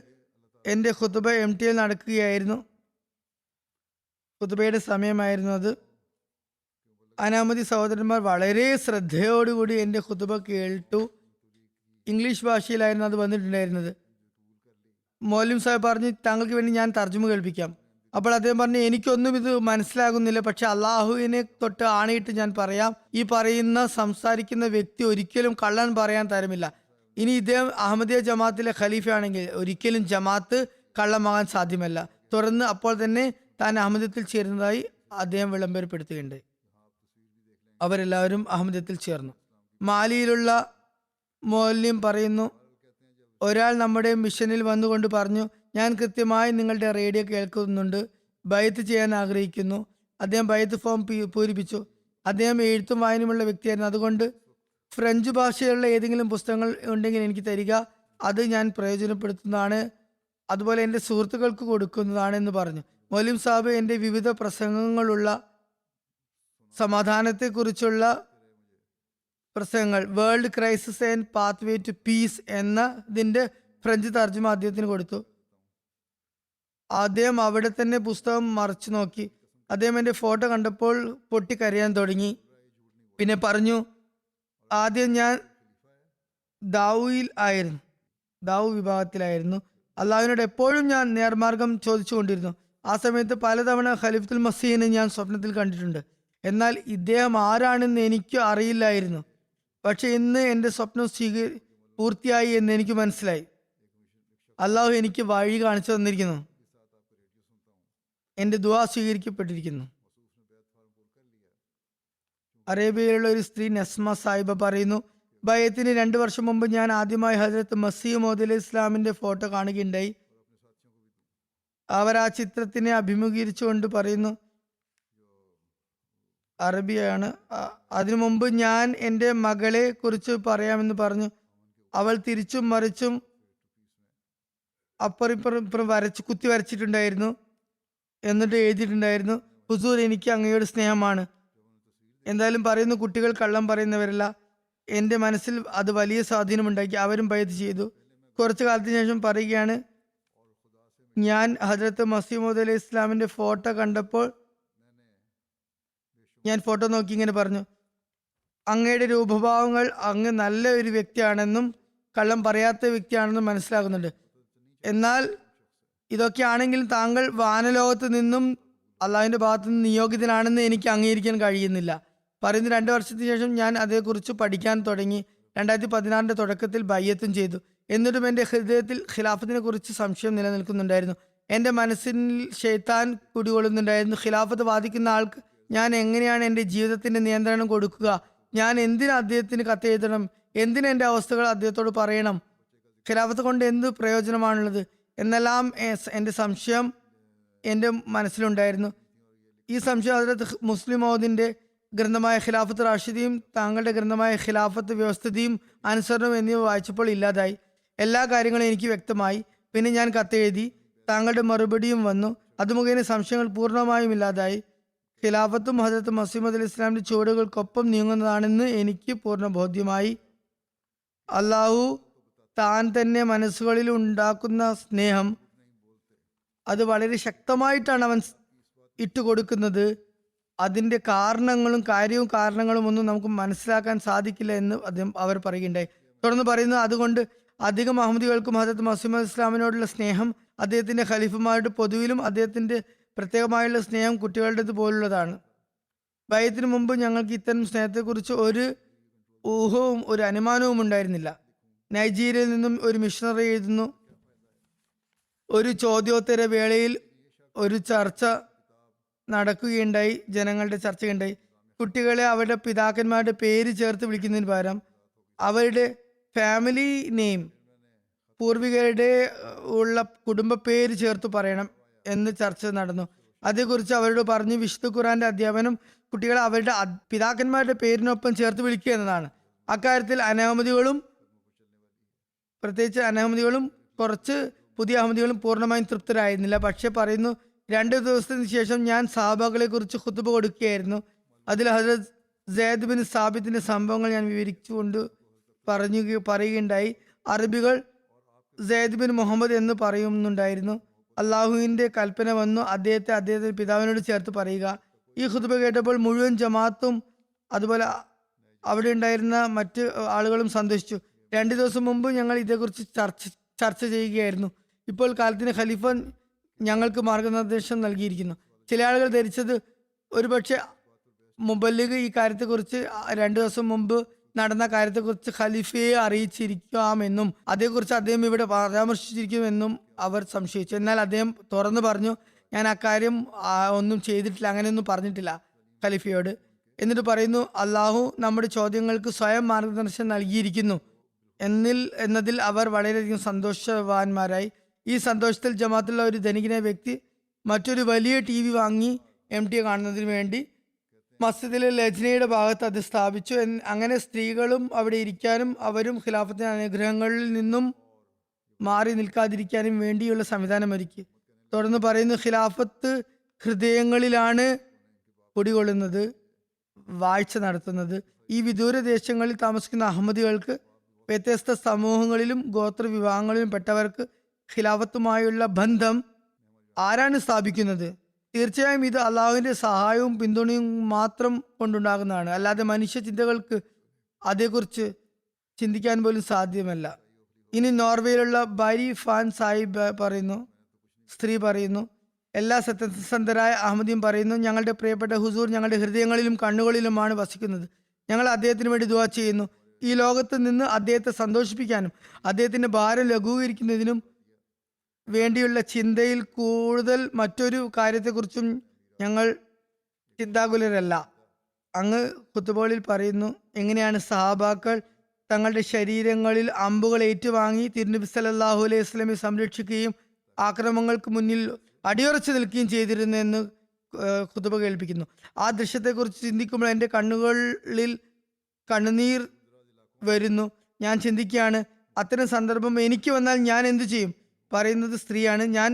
എൻ്റെ ഖുതുബ MTAയിൽ നടക്കുകയായിരുന്നു. ഖുതുബയുടെ സമയമായിരുന്നു അത്. അനാമതി സഹോദരന്മാർ വളരെ ശ്രദ്ധയോടുകൂടി എൻ്റെ ഖുതുബ കേട്ടു. ഇംഗ്ലീഷ് ഭാഷയിലായിരുന്നു അത് വന്നിട്ടുണ്ടായിരുന്നത്. മൗലവി സാഹിബ് പറഞ്ഞു, താങ്കൾക്ക് വേണ്ടി ഞാൻ തർജ്ജമ കേൾപ്പിക്കാം. അപ്പോൾ അദ്ദേഹം പറഞ്ഞു, എനിക്കൊന്നും ഇത് മനസ്സിലാകുന്നില്ല, പക്ഷെ അള്ളാഹുവിനെ തൊട്ട് ആണയിട്ട് ഞാൻ പറയാം, ഈ സംസാരിക്കുന്ന വ്യക്തി ഒരിക്കലും കള്ളൻ പറയാൻ തരമില്ല. ഇനി ഇദ്ദേഹം അഹമ്മദിയ ജമാഅത്തിലെ ഖലീഫയാണെങ്കിൽ ഒരിക്കലും ജമാഅത്ത് കള്ളമാകാൻ സാധ്യമല്ല. തുടർന്ന് അപ്പോൾ തന്നെ താൻ അഹമ്മദിയത്തിൽ ചേരുന്നതായി അദ്ദേഹം വിളംബരപ്പെടുത്തുകയുണ്ടായി. അവരെല്ലാവരും അഹമ്മദിയത്തിൽ ചേർന്നു. മാലിയിലുള്ള മൗലവി പറയുന്നു, ഒരാൾ നമ്മുടെ മിഷനിൽ വന്നുകൊണ്ട് പറഞ്ഞു, ഞാൻ കൃത്യമായി നിങ്ങളുടെ റേഡിയോ കേൾക്കുന്നുണ്ട്, ബൈത്ത് ചെയ്യാൻ ആഗ്രഹിക്കുന്നു. അദ്ദേഹം ബൈത്ത് ഫോം പൂരിപ്പിച്ചു. അദ്ദേഹം എഴുത്തും വായനയുമുള്ള വ്യക്തിയായിരുന്നു. അതുകൊണ്ട് ഫ്രഞ്ച് ഭാഷയിലുള്ള ഏതെങ്കിലും പുസ്തകങ്ങൾ ഉണ്ടെങ്കിൽ എനിക്ക് തരിക, അത് ഞാൻ പ്രയോജനപ്പെടുത്തുന്നതാണ്, അതുപോലെ എൻ്റെ സുഹൃത്തുക്കൾക്ക് കൊടുക്കുന്നതാണ് എന്ന് പറഞ്ഞു. മൗലവി സാഹിബ് എൻ്റെ വിവിധ പ്രസംഗങ്ങളുള്ള സമാധാനത്തെക്കുറിച്ചുള്ള പ്രസംഗങ്ങൾ, world crisis and pathway to peace എന്നതിൻ്റെ ഫ്രഞ്ച് തർജ്ജമ അദ്ദേഹത്തിന് കൊടുത്തു. അദ്ദേഹം അവിടെ തന്നെ പുസ്തകം മറിച്ചു നോക്കി. അദ്ദേഹം എൻ്റെ ഫോട്ടോ കണ്ടപ്പോൾ പൊട്ടിക്കരയാൻ തുടങ്ങി. പിന്നെ പറഞ്ഞു, ആദ്യം ഞാൻ ദാവു വിഭാഗത്തിലായിരുന്നു. അള്ളാഹുവിനോട് എപ്പോഴും ഞാൻ നേർമാർഗം ചോദിച്ചു കൊണ്ടിരുന്നു. ആ സമയത്ത് പലതവണ ഖലീഫത്തുൽ മസീഹിനെ ഞാൻ സ്വപ്നത്തിൽ കണ്ടിട്ടുണ്ട്. എന്നാൽ ഇദ്ദേഹം ആരാണെന്ന് എനിക്ക് അറിയില്ലായിരുന്നു. പക്ഷെ ഇന്ന് എൻ്റെ സ്വപ്നം പൂർത്തിയായി എന്ന് എനിക്ക് മനസ്സിലായി. അള്ളാഹു എനിക്ക് വഴി കാണിച്ചു തന്നിരിക്കുന്നു. എൻ്റെ ദുആ സ്വീകരിക്കപ്പെട്ടിരിക്കുന്നു. അറേബ്യയിലുള്ള ഒരു സ്ത്രീ നസ്മ സാഹിബ പറയുന്നു, ബയത്തിന് 2 വർഷം മുമ്പ് ഞാൻ ആദ്യമായി ഹസ്രത്ത് മസീഹ് മൗഊദ് അലൈഹി ഇസ്ലാമിന്റെ ഫോട്ടോ കാണുകയുണ്ടായി. അവർ ആ ചിത്രത്തിനെ അഭിമുഖീകരിച്ചുകൊണ്ട് പറയുന്നു, അറബിയാണ്, അതിനു മുമ്പ് ഞാൻ എൻ്റെ മകളെ കുറിച്ച് പറയാമെന്ന് പറഞ്ഞു. അവൾ തിരിച്ചും മറിച്ചും അപ്പറിപ്പുറം കുത്തി വരച്ചിട്ടുണ്ടായിരുന്നു. എന്നിട്ട് എഴുതിയിട്ടുണ്ടായിരുന്നു, ഹുസൂർ, എനിക്ക് അങ്ങയോട് സ്നേഹമാണ്. എന്തായാലും പറയുന്നു, കുട്ടികൾ കള്ളം പറയുന്നവരല്ല. എൻ്റെ മനസ്സിൽ അത് വലിയ സ്വാധീനമുണ്ടാക്കി. അവരും ബൈഅത്ത് ചെയ്തു. കുറച്ചു കാലത്തിന് ശേഷം പറയുകയാണ്, ഞാൻ ഹജ്രത്ത് മസീഹ് മൗഊദ് അലൈഹി ഇസ്ലാമിന്റെ ഫോട്ടോ കണ്ടപ്പോൾ ഞാൻ ഫോട്ടോ നോക്കി ഇങ്ങനെ പറഞ്ഞു, അങ്ങയുടെ രൂപഭാവങ്ങൾ അങ്ങ് നല്ല ഒരു വ്യക്തിയാണെന്നും കള്ളം പറയാത്ത വ്യക്തിയാണെന്നും മനസ്സിലാകുന്നുണ്ട്. എന്നാൽ ഇതൊക്കെ ആണെങ്കിലും താങ്കൾ വാനലോകത്ത് നിന്നും അള്ളാഹുവിന്റെ ഭാഗത്തു നിന്ന് നിയോഗിതനാണെന്ന് എനിക്ക് അംഗീകരിക്കാൻ കഴിയുന്നില്ല. പറയുന്നു, 2 വർഷത്തിന് ശേഷം ഞാൻ അതേക്കുറിച്ച് പഠിക്കാൻ തുടങ്ങി. 2016 തുടക്കത്തിൽ ബയ്യത്തും ചെയ്തു. എന്നിട്ടും എൻ്റെ ഹൃദയത്തിൽ ഖിലാഫത്തിനെ കുറിച്ച് സംശയം നിലനിൽക്കുന്നുണ്ടായിരുന്നു. എൻ്റെ മനസ്സിൽ ശൈത്താൻ കുടികൊള്ളുന്നുണ്ടായിരുന്നു. ഖിലാഫത്ത് വാദിക്കുന്ന ആൾക്ക് ഞാൻ എങ്ങനെയാണ് എൻ്റെ ജീവിതത്തിന്റെ നിയന്ത്രണം കൊടുക്കുക? ഞാൻ എന്തിന് അദ്ദേഹത്തിന് കത്തെഴുതണം? എന്തിന് എൻ്റെ അവസ്ഥകൾ അദ്ദേഹത്തോട് പറയണം? ഖിലാഫത്ത് കൊണ്ട് എന്ത് പ്രയോജനമാണുള്ളത് എന്നെല്ലാം എൻ്റെ സംശയം എൻ്റെ മനസ്സിലുണ്ടായിരുന്നു. ഈ സംശയം ഹദ്റത്ത് മുസ്ലിം മൗഊദിന്റെ ഗ്രന്ഥമായ ഖിലാഫത്ത് റാഷിദിയും താങ്കളുടെ ഗ്രന്ഥമായ ഖിലാഫത്ത് വ്യവസ്ഥിതിയും അനുസരണവും എന്നിവ വായിച്ചപ്പോൾ ഇല്ലാതായി. എല്ലാ കാര്യങ്ങളും എനിക്ക് വ്യക്തമായി. പിന്നെ ഞാൻ കത്തെഴുതി, താങ്കളുടെ മറുപടിയും വന്നു. അത് മുഖേന സംശയങ്ങൾ പൂർണ്ണമായും ഇല്ലാതായി. ഖിലാഫത്തും ഹദ്റത്ത് മസീഹ് മൗഊദ് അലൈഹി ഇസ്ലാമിന്റെ ചുവടുകൾക്കൊപ്പം നീങ്ങുന്നതാണെന്ന് എനിക്ക് പൂർണ്ണ ബോധ്യമായി. അള്ളാഹു താൻ തന്നെ മനസ്സുകളിൽ ഉണ്ടാക്കുന്ന സ്നേഹം അത് വളരെ ശക്തമായിട്ടാണ് അവൻ ഇട്ടുകൊടുക്കുന്നത്. അതിൻ്റെ കാരണങ്ങളും ഒന്നും നമുക്ക് മനസ്സിലാക്കാൻ സാധിക്കില്ല എന്ന് അവർ പറയുകയുണ്ടായി. തുടർന്ന് പറയുന്നു, അതുകൊണ്ട് അധികം അഹമ്മദികൾക്കും ഹദ്റത്ത് മസീഹ് മൗഊദ് ഇസ്ലാമിനോടുള്ള സ്നേഹം അദ്ദേഹത്തിന്റെ ഖലീഫമാരുടെ പൊതുവിലും അദ്ദേഹത്തിന്റെ പ്രത്യേകമായുള്ള സ്നേഹം കുട്ടികളുടേത് പോലുള്ളതാണ്. ബയ്യത്തിന് മുമ്പ് ഞങ്ങൾക്ക് ഇത്തരം സ്നേഹത്തെക്കുറിച്ച് ഒരു ഊഹവും ഒരു അനുമാനവും ഉണ്ടായിരുന്നില്ല. നൈജീരിയയിൽ നിന്നും ഒരു മിഷണറി എഴുതുന്നു, ഒരു ചോദ്യോത്തര വേളയിൽ ഒരു ചർച്ച നടക്കുകയുണ്ടായി. ജനങ്ങളുടെ ചർച്ചയുണ്ടായി. കുട്ടികളെ അവരുടെ പിതാക്കന്മാരുടെ പേര് ചേർത്ത് വിളിക്കുന്നതിന് പകരം അവരുടെ ഫാമിലി നെയിം, പൂർവികരുടെ ഉള്ള കുടുംബ പേര് ചേർത്ത് പറയണം എന്ന് ചർച്ച നടന്നു. അതേക്കുറിച്ച് അവരോട് പറഞ്ഞു, വിശുദ്ധ ഖുർആന്റെ അധ്യാപനം കുട്ടികളെ അവരുടെ പിതാക്കന്മാരുടെ പേരിനൊപ്പം ചേർത്ത് വിളിക്കുക എന്നതാണ്. അക്കാര്യത്തിൽ അനഹമ്മദികളും കുറച്ച് പുതിയ അഹമ്മദികളും പൂർണ്ണമായും തൃപ്തരായിരുന്നില്ല. പക്ഷെ പറയുന്നു, 2 ദിവസത്തിന് ശേഷം ഞാൻ സഹാബാക്കളെ കുറിച്ച് ഖുതുബ കൊടുക്കുകയായിരുന്നു. അതിൽ ഹദ്റത്ത് സെയ്ദ് ബിൻ സാബിത്തിന്റെ സംഭവങ്ങൾ ഞാൻ വിവരിച്ചുകൊണ്ട് പറയുകയുണ്ടായി. അറബികൾ സെയ്ദ് ബിൻ മുഹമ്മദ് എന്ന് പറയുന്നുണ്ടായിരുന്നു. അള്ളാഹുവിന്റെ കൽപ്പന വന്നു, അദ്ദേഹത്തിന്റെ പിതാവിനോട് ചേർത്ത് പറയുക. ഈ ഖുതുബ കേട്ടപ്പോൾ മുഴുവൻ ജമാഅത്തും അതുപോലെ അവിടെ ഉണ്ടായിരുന്ന മറ്റ് ആളുകളും സന്തോഷിച്ചു. 2 ദിവസം മുമ്പ് ഞങ്ങൾ ഇതേക്കുറിച്ച് ചർച്ച ചെയ്യുകയായിരുന്നു. ഇപ്പോൾ കാലത്തിന് ഖലീഫ ഞങ്ങൾക്ക് മാർഗനിർദ്ദേശം നൽകിയിരിക്കുന്നു. ചില ആളുകൾ ധരിച്ചത് ഒരുപക്ഷെ മുബല്ലിഗ് ഈ കാര്യത്തെക്കുറിച്ച് 2 ദിവസം മുമ്പ് നടന്ന കാര്യത്തെക്കുറിച്ച് ഖലീഫയെ അറിയിച്ചിരിക്കാമെന്നും അതേക്കുറിച്ച് അദ്ദേഹം ഇവിടെ പരാമർശിച്ചിരിക്കുമെന്നും അവർ സംശയിച്ചു. എന്നാൽ അദ്ദേഹം തുറന്നു പറഞ്ഞു, ഞാൻ അക്കാര്യം ഒന്നും ചെയ്തിട്ടില്ല, അങ്ങനെയൊന്നും പറഞ്ഞിട്ടില്ല ഖലീഫയോട്. എന്നിട്ട് പറയുന്നു, അള്ളാഹു നമ്മുടെ ചോദ്യങ്ങൾക്ക് സ്വയം മാർഗദർശനം നൽകിയിരിക്കുന്നു എന്നതിൽ അവർ വളരെയധികം സന്തോഷവാന്മാരായി. ഈ സന്തോഷത്തിൽ ജമാഅത്തുള്ള ഒരു ധനികനായ വ്യക്തി മറ്റൊരു വലിയ TV വാങ്ങി MT കാണുന്നതിന് വേണ്ടി മസ്ജിദിലെ ലജ്നയുടെ ഭാഗത്ത് അത് സ്ഥാപിച്ചു. അങ്ങനെ സ്ത്രീകളും അവിടെ ഇരിക്കാനും അവരും ഖിലാഫത്തിന്റെ അനുഗ്രഹങ്ങളിൽ നിന്നും മാറി നിൽക്കാതിരിക്കാനും വേണ്ടിയുള്ള സംവിധാനം ഒരുക്കി. തുടർന്ന് പറയുന്നു, ഖിലാഫത്ത് ഹൃദയങ്ങളിലാണ് കുടികൊള്ളുന്നത്, വാഴ്ച നടത്തുന്നത്. ഈ വിദൂര ദേശങ്ങളിൽ താമസിക്കുന്ന അഹമ്മദികൾക്ക്, വ്യത്യസ്ത സമൂഹങ്ങളിലും ഗോത്ര വിഭാഗങ്ങളിലും പെട്ടവർക്ക് ഖിലാഫത്തുമായുള്ള ബന്ധം ആരാണ് സ്ഥാപിക്കുന്നത്? തീർച്ചയായും ഇത് അള്ളാഹുവിന്റെ സഹായവും പിന്തുണയും മാത്രം കൊണ്ടുണ്ടാകുന്നതാണ്. അല്ലാതെ മനുഷ്യ ചിന്തകൾക്ക് അതേക്കുറിച്ച് ചിന്തിക്കാൻ പോലും സാധ്യമല്ല. ഇനി നോർവേയിലുള്ള ബാരി ഫാൻ സാഹിബ് സ്ത്രീ പറയുന്നു, എല്ലാ സത്യസന്ധരായ അഹമ്മദിയും പറയുന്നു, ഞങ്ങളുടെ പ്രിയപ്പെട്ട ഹുസൂർ ഞങ്ങളുടെ ഹൃദയങ്ങളിലും കണ്ണുകളിലുമാണ് വസിക്കുന്നത്. ഞങ്ങൾ അദ്ദേഹത്തിന് വേണ്ടി ദുആ ചെയ്യുന്നു. ഈ ലോകത്ത് നിന്ന് അദ്ദേഹത്തെ സന്തോഷിപ്പിക്കാനും അദ്ദേഹത്തിന്റെ ഭാരം ലഘൂകരിക്കുന്നതിനും വേണ്ടിയുള്ള ചിന്തയിൽ കൂടുതൽ മറ്റൊരു കാര്യത്തെക്കുറിച്ചും ഞങ്ങൾ ചിന്താകുലരല്ല. അങ്ങ് ഖുതുബകളിൽ പറയുന്നു, എങ്ങനെയാണ് സഹാബാക്കൾ തങ്ങളുടെ ശരീരങ്ങളിൽ അമ്പുകൾ ഏറ്റുവാങ്ങി തിരുനബി സല്ലല്ലാഹു അലൈഹി വസല്ലമയെ സംരക്ഷിക്കുകയും ആക്രമണങ്ങൾക്ക് മുന്നിൽ അടിയുറച്ചു നിൽക്കുകയും ചെയ്തിരുന്നെന്ന് ഖുതുബ കേൾപ്പിക്കുന്നു. ആ ദൃശ്യത്തെക്കുറിച്ച് ചിന്തിക്കുമ്പോൾ എൻ്റെ കണ്ണുകളിൽ കണ്ണുനീർ വരുന്നു. ഞാൻ ചിന്തിക്കുകയാണ്, അത്തരം സന്ദർഭം എനിക്ക് വന്നാൽ ഞാൻ എന്തു ചെയ്യും? പറയുന്നത് സ്ത്രീയാണ്. ഞാൻ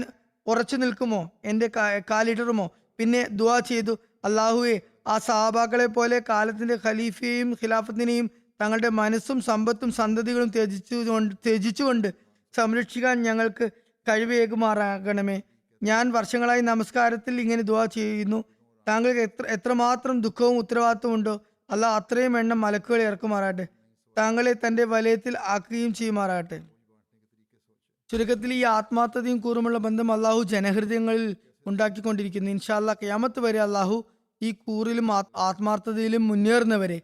ഉറച്ചു നിൽക്കുമോ? എൻ്റെ കാലിടറുമോ? പിന്നെ ദുആ ചെയ്തു, അള്ളാഹുവെ, ആ സഹാബാക്കളെ പോലെ കാലത്തിന്റെ ഖലീഫയെയും ഖിലാഫത്തിനെയും തങ്ങളുടെ മനസ്സും സമ്പത്തും സന്തതികളും ത്യജിച്ചുകൊണ്ട് സംരക്ഷിക്കാൻ ഞങ്ങൾക്ക് കഴിവേകുമാറാകണമേ. ഞാൻ വർഷങ്ങളായി നമസ്കാരത്തിൽ ഇങ്ങനെ ദുആ ചെയ്യുന്നു. താങ്കൾക്ക് എത്രമാത്രം ദുഃഖവും ഉത്തരവാദിത്വം ഉണ്ടോ, അല്ലാഹ് അത്രയും എണ്ണം മലക്കുകളെ ഇറക്കുമാറാട്ടെ. താങ്കളെ തന്റെ വലയത്തിൽ ആക്കുകയും ചെയ്യുമാറാട്ടെ. ചുരുക്കത്തിൽ ഈ ആത്മാർത്ഥതയും കൂറുമുള്ള ബന്ധം അള്ളാഹു ജനഹൃദയങ്ങളിൽ ഉണ്ടാക്കിക്കൊണ്ടിരിക്കുന്നു. ഇൻഷാ അല്ലാഹ് ഖിയാമത്ത് വരെ അള്ളാഹു ഈ കൂറിലും ആത്മാർത്ഥതയിലും മുന്നേറുന്നവരെ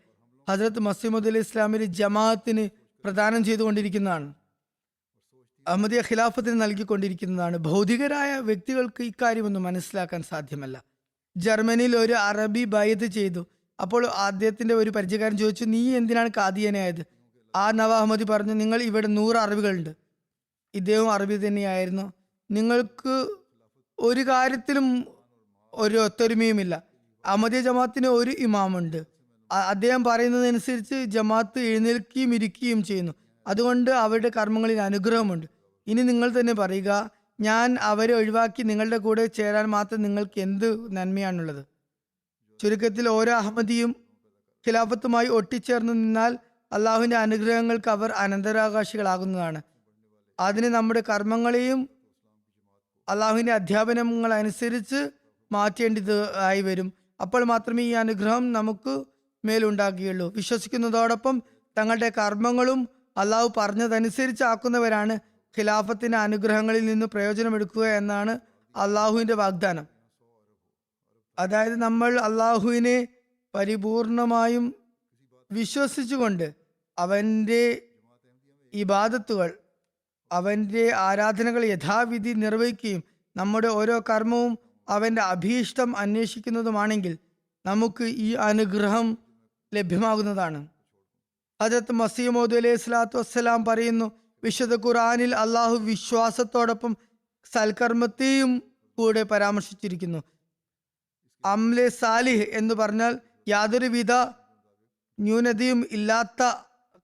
ഹസ്രത്ത് മസീഹ് അലൈഹി ഇസ്ലാമിന്റെ ജമാഅത്തിന് പ്രദാനം ചെയ്തുകൊണ്ടിരിക്കുന്നതാണ്. അഹമ്മദിയ ഖിലാഫത്തിന് നൽകിക്കൊണ്ടിരിക്കുന്നതാണ്. ഭൗതികരായ വ്യക്തികൾക്ക് ഇക്കാര്യമൊന്നും മനസ്സിലാക്കാൻ സാധ്യമല്ല. ജർമ്മനിയിൽ ഒരു അറബി ബൈഅത്ത് ചെയ്തു. അപ്പോൾ അദ്ദേഹത്തിന്റെ ഒരു പരിചയക്കാരൻ ചോദിച്ചു, നീ എന്തിനാണ് ഖാദിയനായത്? ആ നവ അഹമ്മദി പറഞ്ഞു, നിങ്ങൾ ഇവിടെ 100 അറബികളുണ്ട്. ഇദ്ദേഹം അറബി തന്നെയായിരുന്നു. നിങ്ങൾക്ക് ഒരു കാര്യത്തിലും ഒരു ഒത്തൊരുമയുമില്ല. അഹമ്മദിയ ജമാഅത്തിന് ഒരു ഇമാമുണ്ട്. അദ്ദേഹം പറയുന്നതനുസരിച്ച് ജമാഅത്ത് എഴുന്നേൽക്കുകയും ഇരിക്കുകയും ചെയ്യുന്നു. അതുകൊണ്ട് അവരുടെ കർമ്മങ്ങളിൽ അനുഗ്രഹമുണ്ട്. ഇനി നിങ്ങൾ തന്നെ പറയുക, ഞാൻ അവരെ ഒഴിവാക്കി നിങ്ങളുടെ കൂടെ ചേരാൻ മാത്രം നിങ്ങൾക്ക് എന്ത് നന്മയാണുള്ളത്? ചുരുക്കത്തിൽ ഓരോ അഹമ്മദിയും ഖിലാഫത്തുമായി ഒട്ടിച്ചേർന്ന് നിന്നാൽ അള്ളാഹുവിന്റെ അനുഗ്രഹങ്ങൾക്ക് അവർ അനന്തരാവകാശികളാകുന്നതാണ്. അതിന് നമ്മുടെ കർമ്മങ്ങളെയും അള്ളാഹുവിന്റെ അധ്യാപനങ്ങൾ അനുസരിച്ച് മാറ്റേണ്ടതായി വരും. അപ്പോൾ മാത്രമേ ഈ അനുഗ്രഹം നമുക്ക് മേലുണ്ടാകുകയുള്ളൂ. വിശ്വസിക്കുന്നതോടൊപ്പം തങ്ങളുടെ കർമ്മങ്ങളും അള്ളാഹു പറഞ്ഞതനുസരിച്ച് ആക്കുന്നവരാണ് ഖിലാഫത്തിന്റെ അനുഗ്രഹങ്ങളിൽ നിന്ന് പ്രയോജനമെടുക്കുക എന്നാണ് അള്ളാഹുവിന്റെ വാഗ്ദാനം. അതായത് നമ്മൾ അള്ളാഹുവിനെ പരിപൂർണമായും വിശ്വസിച്ചുകൊണ്ട് അവന്റെ ഇബാദത്തുകൾ, അവന്റെ ആരാധനകൾ യഥാവിധി നിർവഹിക്കുകയും നമ്മുടെ ഓരോ കർമ്മവും അവന്റെ അഭീഷ്ടം അന്വേഷിക്കുന്നതുമാണെങ്കിൽ നമുക്ക് ഈ അനുഗ്രഹം ലഭ്യമാകുന്നതാണ്. ഹജറത്ത് മസീഹ് മൗഊദ് അലൈഹി സ്വലാത്തു വസ്സലാം പറയുന്നു, വിശുദ്ധ ഖുർആനിൽ അള്ളാഹു വിശ്വാസത്തോടൊപ്പം സൽക്കർമ്മത്തെയും കൂടെ പരാമർശിച്ചിരിക്കുന്നു. അംലെ സാലിഹ് എന്ന് പറഞ്ഞാൽ യാതൊരുവിധ ന്യൂനതയും ഇല്ലാത്ത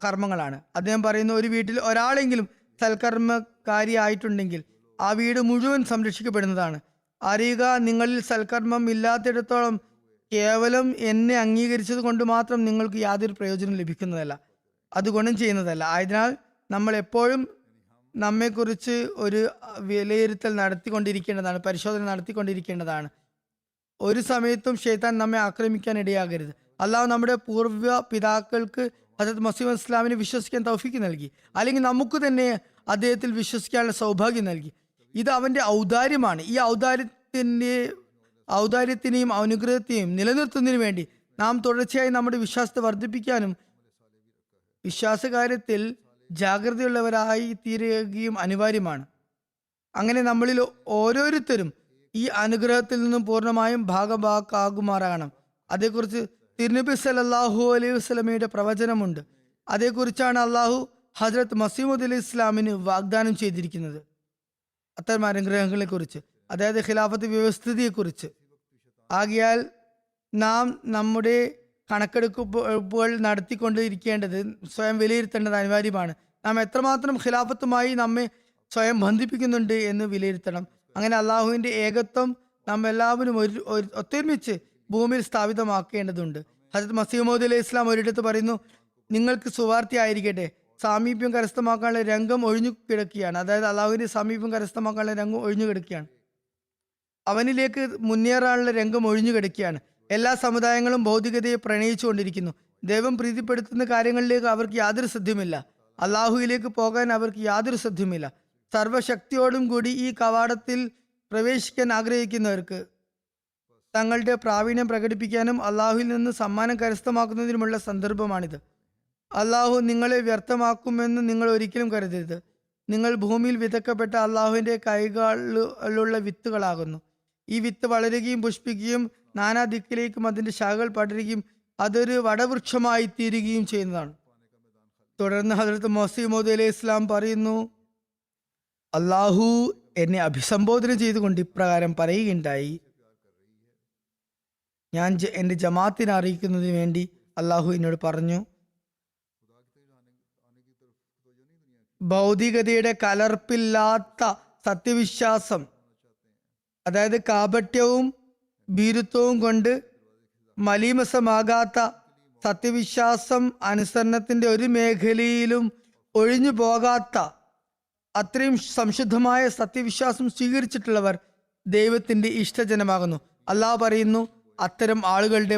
കർമ്മങ്ങളാണ്. അദ്ദേഹം പറയുന്നു, ഒരു വീട്ടിൽ ഒരാളെങ്കിലും സൽക്കർമ്മകാരിയായിട്ടുണ്ടെങ്കിൽ ആ വീട് മുഴുവൻ സംരക്ഷിക്കപ്പെടുന്നതാണ്. അറിയുക, നിങ്ങളിൽ സൽക്കർമ്മം ഇല്ലാത്തിടത്തോളം കേവലം എന്നെ അംഗീകരിച്ചത് കൊണ്ട് മാത്രം നിങ്ങൾക്ക് യാതൊരു പ്രയോജനം ലഭിക്കുന്നതല്ല, അത് ഗുണം ചെയ്യുന്നതല്ല. ആയതിനാൽ നമ്മൾ എപ്പോഴും നമ്മെക്കുറിച്ച് ഒരു വിലയിരുത്തൽ നടത്തിക്കൊണ്ടിരിക്കേണ്ടതാണ്, പരിശോധന നടത്തിക്കൊണ്ടിരിക്കേണ്ടതാണ്. ഒരു സമയത്തും ശൈത്താൻ നമ്മെ ആക്രമിക്കാൻ ഇടയാകരുത്. അള്ളാഹു നമ്മുടെ പൂർവ്വ പിതാക്കൾക്ക് ഹദരത്ത് മസീഹ് ഇസ്ലാമിനെ വിശ്വസിക്കാൻ തൗഫീക്ക് നൽകി, അല്ലെങ്കിൽ നമുക്ക് തന്നെ അദ്ദേഹത്തിൽ വിശ്വസിക്കാനുള്ള സൗഭാഗ്യം നൽകി. ഇത് അവന്റെ ഔദാര്യമാണ്. ഈ ഔദാര്യത്തിനെയും അനുഗ്രഹത്തെയും നിലനിർത്തുന്നതിന് വേണ്ടി നാം തുടർച്ചയായി നമ്മുടെ വിശ്വാസത്തെ വർദ്ധിപ്പിക്കാനും വിശ്വാസകാര്യത്തിൽ ജാഗ്രതയുള്ളവരായി തീരുകയും അനിവാര്യമാണ്. അങ്ങനെ നമ്മളിൽ ഓരോരുത്തരും ഈ അനുഗ്രഹത്തിൽ നിന്നും പൂർണ്ണമായും ഭാഗഭാക്കാകുമാറാകണം. അതേക്കുറിച്ച് തിരുനബി സല്ലല്ലാഹു അലൈഹി വസല്ലമയുടെ പ്രവചനമുണ്ട്. അതേക്കുറിച്ചാണ് അള്ളാഹു ഹസ്രത്ത് മസീഹ് അലൈഹി ഇസ്ലാമിന് വാഗ്ദാനം ചെയ്തിരിക്കുന്നത്. അത്തരം അനുഗ്രഹങ്ങളെ കുറിച്ച്, അതായത് ഖിലാഫത്ത് വ്യവസ്ഥിതിയെക്കുറിച്ച്. ആകയാൽ നാം നമ്മുടെ കണക്കെടുപ്പുകൾ നടത്തിക്കൊണ്ടിരിക്കേണ്ടത്, സ്വയം വിലയിരുത്തേണ്ടത് അനിവാര്യമാണ്. നാം എത്രമാത്രം ഖിലാഫത്തുമായി നമ്മെ സ്വയം ബന്ധിപ്പിക്കുന്നുണ്ട് എന്ന് വിലയിരുത്തണം. അങ്ങനെ അള്ളാഹുവിന്റെ ഏകത്വം നാം എല്ലാവരും ഒത്തൊരുമിച്ച് ഭൂമിയിൽ സ്ഥാപിതമാക്കേണ്ടതുണ്ട്. ഹജറത്ത് മസീഹ് മൗഊദ് അലൈഹി ഇസ്ലാം ഒരിടത്ത് പറയുന്നു, നിങ്ങൾക്ക് സുവാർത്തി ആയിരിക്കട്ടെ, സാമീപ്യം കരസ്ഥമാക്കാനുള്ള രംഗം ഒഴിഞ്ഞു കിടക്കുകയാണ്. അതായത് അള്ളാഹുവിന്റെ സാമീപ്യം കരസ്ഥമാക്കാനുള്ള രംഗം ഒഴിഞ്ഞു കിടക്കുകയാണ്, അവനിലേക്ക് മുന്നേറാനുള്ള രംഗം ഒഴിഞ്ഞു കിടക്കുകയാണ്. എല്ലാ സമുദായങ്ങളും ഭൗതികതയെ പ്രണയിച്ചുകൊണ്ടിരിക്കുന്നു. ദൈവം പ്രീതിപ്പെടുത്തുന്ന കാര്യങ്ങളിലേക്ക് അവർക്ക് യാതൊരു ശ്രദ്ധയുമില്ല. അള്ളാഹുവിലേക്ക് പോകാൻ അവർക്ക് യാതൊരു ശ്രദ്ധയുമില്ല. സർവശക്തിയോടും കൂടി ഈ കവാടത്തിൽ പ്രവേശിക്കാൻ ആഗ്രഹിക്കുന്നവർക്ക് തങ്ങളുടെ പ്രാവീണ്യം പ്രകടിപ്പിക്കാനും അള്ളാഹുവിൽ നിന്ന് സമ്മാനം കരസ്ഥമാക്കുന്നതിനുമുള്ള സന്ദർഭമാണിത്. അള്ളാഹു നിങ്ങളെ വ്യർത്ഥമാക്കുമെന്ന് നിങ്ങൾ ഒരിക്കലും കരുതരുത്. നിങ്ങൾ ഭൂമിയിൽ വിതക്കപ്പെട്ട അള്ളാഹുവിന്റെ കൈകളിലുള്ള വിത്തുകളാകുന്നു. ഈ വിത്ത് വളരുകയും പുഷ്പിക്കുകയും നാനാ ദിക്കിലേക്കും അതിന്റെ ശാഖകൾ പടരുകയും അതൊരു വടവൃക്ഷമായി തീരുകയും ചെയ്യുന്നതാണ്. തുടർന്ന് ഹദ്രത്ത് മസീഹ് അലൈഹി ഇസ്ലാം പറയുന്നു, അള്ളാഹു എന്നെ അഭിസംബോധന ചെയ്തുകൊണ്ട് ഇപ്രകാരം പറയുകയുണ്ടായി, ഞാൻ എൻ്റെ ജമാഅത്തിനെ അറിയിക്കുന്നതിന് വേണ്ടി അള്ളാഹു എന്നോട് പറഞ്ഞു, ഭൗതികതയുടെ കലർപ്പില്ലാത്ത സത്യവിശ്വാസം, അതായത് കാപട്യവും ഭീരുത്വവും കൊണ്ട് മലീമസമാകാത്ത സത്യവിശ്വാസം, അനുസരണത്തിന്റെ ഒരു മേഖലയിലും ഒഴിഞ്ഞു പോകാത്ത അത്രയും സംശുദ്ധമായ സത്യവിശ്വാസം സ്വീകരിച്ചിട്ടുള്ളവർ ദൈവത്തിന്റെ ഇഷ്ടജനമാകുന്നു. അള്ളാഹു പറയുന്നു, അത്തരം ആളുകളുടെ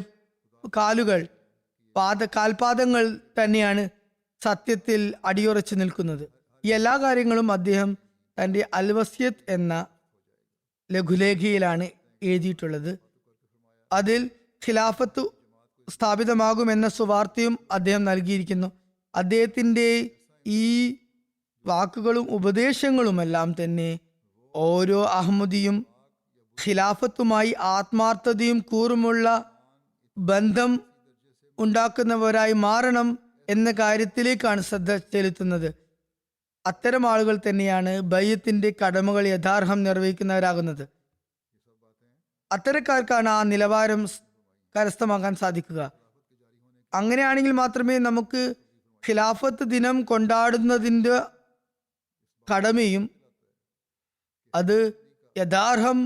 കാൽപാദങ്ങൾ തന്നെയാണ് സത്യത്തിൽ അടിയുറച്ചു നിൽക്കുന്നത്. ഈ എല്ലാ കാര്യങ്ങളും അദ്ദേഹം തൻ്റെ അൽവസിയത്ത് എന്ന ലഘുലേഖയിലാണ് എഴുതിയിട്ടുള്ളത്. അതിൽ ഖിലാഫത്ത് സ്ഥാപിതമാകുമെന്ന സുവാർത്തയും അദ്ദേഹം നൽകിയിരിക്കുന്നു. അദ്ദേഹത്തിൻ്റെ ഈ വാക്കുകളും ഉപദേശങ്ങളുമെല്ലാം തന്നെ ഓരോ അഹമ്മദിയും ഖിലാഫത്തുമായി ആത്മാർത്ഥതയും കൂറുമുള്ള ബന്ധം ഉണ്ടാക്കുന്നവരായി മാറണം എന്ന കാര്യത്തിലേക്കാണ് ശ്രദ്ധ ചെലുത്തുന്നത്. അത്തരം ആളുകൾ തന്നെയാണ് ബയ്യത്തിന്റെ കടമകൾ യഥാർഹം നിർവഹിക്കുന്നവരാകുന്നത്. അത്തരക്കാർക്കാണ് ആ നിലവാരം കരസ്ഥമാക്കാൻ സാധിക്കുക. അങ്ങനെയാണെങ്കിൽ മാത്രമേ നമുക്ക് ഖിലാഫത്ത് ദിനം കൊണ്ടാടുന്നതിൻ്റെ കടമയും അത് യഥാർഹം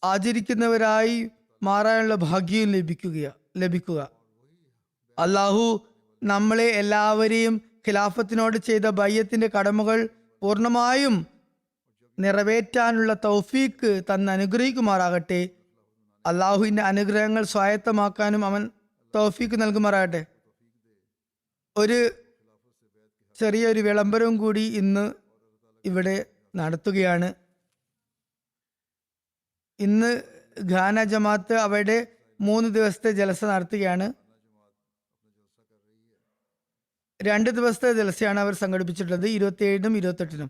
ആചരിക്കുന്നവരായി മാറാനുള്ള ഭാഗ്യവും ലഭിക്കുക. അള്ളാഹു നമ്മളെ എല്ലാവരെയും ഖിലാഫത്തിനോട് ചെയ്ത ബയ്യത്തിന്റെ കടമകൾ പൂർണ്ണമായും നിറവേറ്റാനുള്ള തൗഫീക്ക് തന്ന് അനുഗ്രഹിക്കുമാറാകട്ടെ. അള്ളാഹുവിന്റെ അനുഗ്രഹങ്ങൾ സ്വായത്തമാക്കാനും അവൻ തൗഫീക്ക് നൽകുമാറാകട്ടെ. ഒരു ചെറിയൊരു വിളംബരവും കൂടി ഇന്ന് ഇവിടെ നടത്തുകയാണ്. ഇന്ന് ഘാന ജമാഅത്ത് അവരുടെ 3 ദിവസത്തെ ജലസ നടത്തുകയാണ്. 2 ദിവസത്തെ ജലസയാണ് അവർ സംഘടിപ്പിച്ചിട്ടുള്ളത്, 27-നും 28-നും.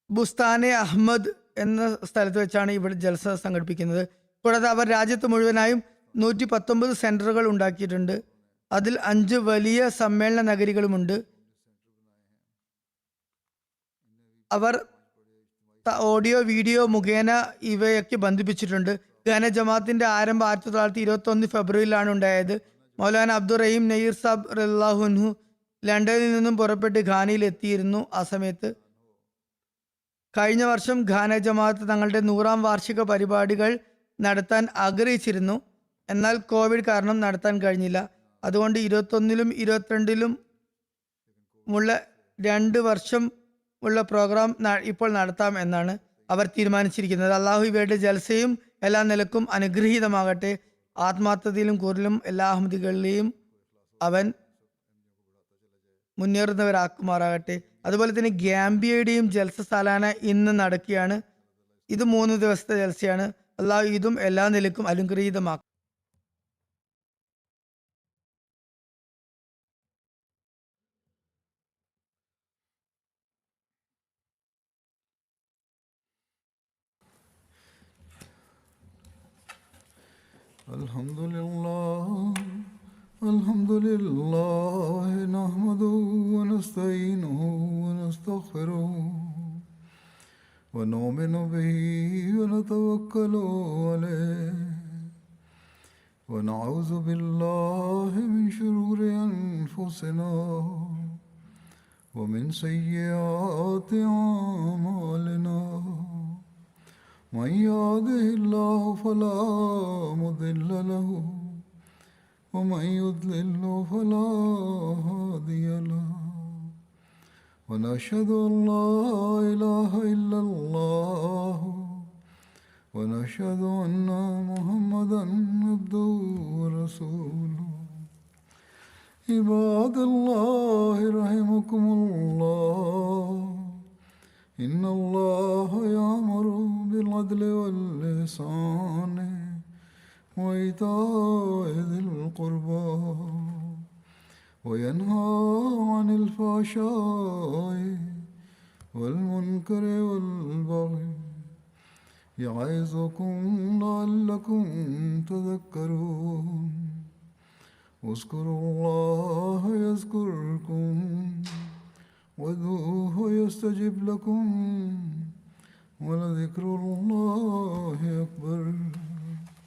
ബുസ്താനെ അഹമ്മദ് എന്ന സ്ഥലത്ത് വെച്ചാണ് ഇവിടെ ജലസ സംഘടിപ്പിക്കുന്നത്. കൂടാതെ അവർ രാജ്യത്ത് മുഴുവനായും 119 സെന്ററുകൾ ഉണ്ടാക്കിയിട്ടുണ്ട്. അതിൽ 5 വലിയ സമ്മേളന നഗരികളുമുണ്ട്. അവർ ഓഡിയോ വീഡിയോ മുഖേന ഇവയൊക്കെ ബന്ധിപ്പിച്ചിട്ടുണ്ട്. ഘാന ജമാഅത്തിന്റെ ആരംഭം 1921 ഫെബ്രുവരിയിലാണ് ഉണ്ടായത്. മൗലാന അബ്ദുറഹീം നയീർ സാബ് റളിയല്ലാഹു ലണ്ടനിൽ നിന്നും പുറപ്പെട്ട് ഘാനയിൽ എത്തിയിരുന്നു. ആ സമയത്ത് കഴിഞ്ഞ വർഷം ഘാന ജമാഅത്ത് തങ്ങളുടെ 100ാം വാർഷിക പരിപാടികൾ നടത്താൻ ആഗ്രഹിച്ചിരുന്നു. എന്നാൽ കോവിഡ് കാരണം നടത്താൻ കഴിഞ്ഞില്ല. അതുകൊണ്ട് 21-ലും 22-ലും ഉള്ള 2 വർഷം ഉള്ള പ്രോഗ്രാം ഇപ്പോൾ നടത്താം എന്നാണ് അവർ തീരുമാനിച്ചിരിക്കുന്നത്. അള്ളാഹു ഇവയുടെ ജൽസയും എല്ലാ നിലക്കും അനുഗ്രഹീതമാകട്ടെ. ആത്മാർത്ഥതയിലും കൂറിലും എല്ലാ അഹമ്മദികളിലെയും അവൻ മുന്നേറുന്നവരാക്കുമാറാകട്ടെ. അതുപോലെ തന്നെ ഗാംബിയയുടെയും ജൽസ സാലാന ഇന്ന് നടക്കുകയാണ്. ഇത് 3 ദിവസത്തെ ജൽസയാണ്. അള്ളാഹു ഇതും എല്ലാ നിലക്കും അനുഗ്രഹീതമാക്കും. الحمد لله نحمده ونستعينه ونستغفره ونؤمن به ونتوكل عليه ونعوذ بالله من شرور أنفسنا ومن سيئات أعمالنا من يهده الله فلا مضل له ومن يضلل فلا هادي له ونشهد أن لا إله إلا الله ونشهد أن محمدا عبده ورسوله عباد الله رحمكم الله إن الله يأمر بالعدل والإحسان وإيتاء ذي القربى وينهى عن الفحشاء والمنكر والبغي يعظكم لعلكم تذكرون اذكروا الله يذكركم وادعوه يستجب لكم ولذكر الله أكبر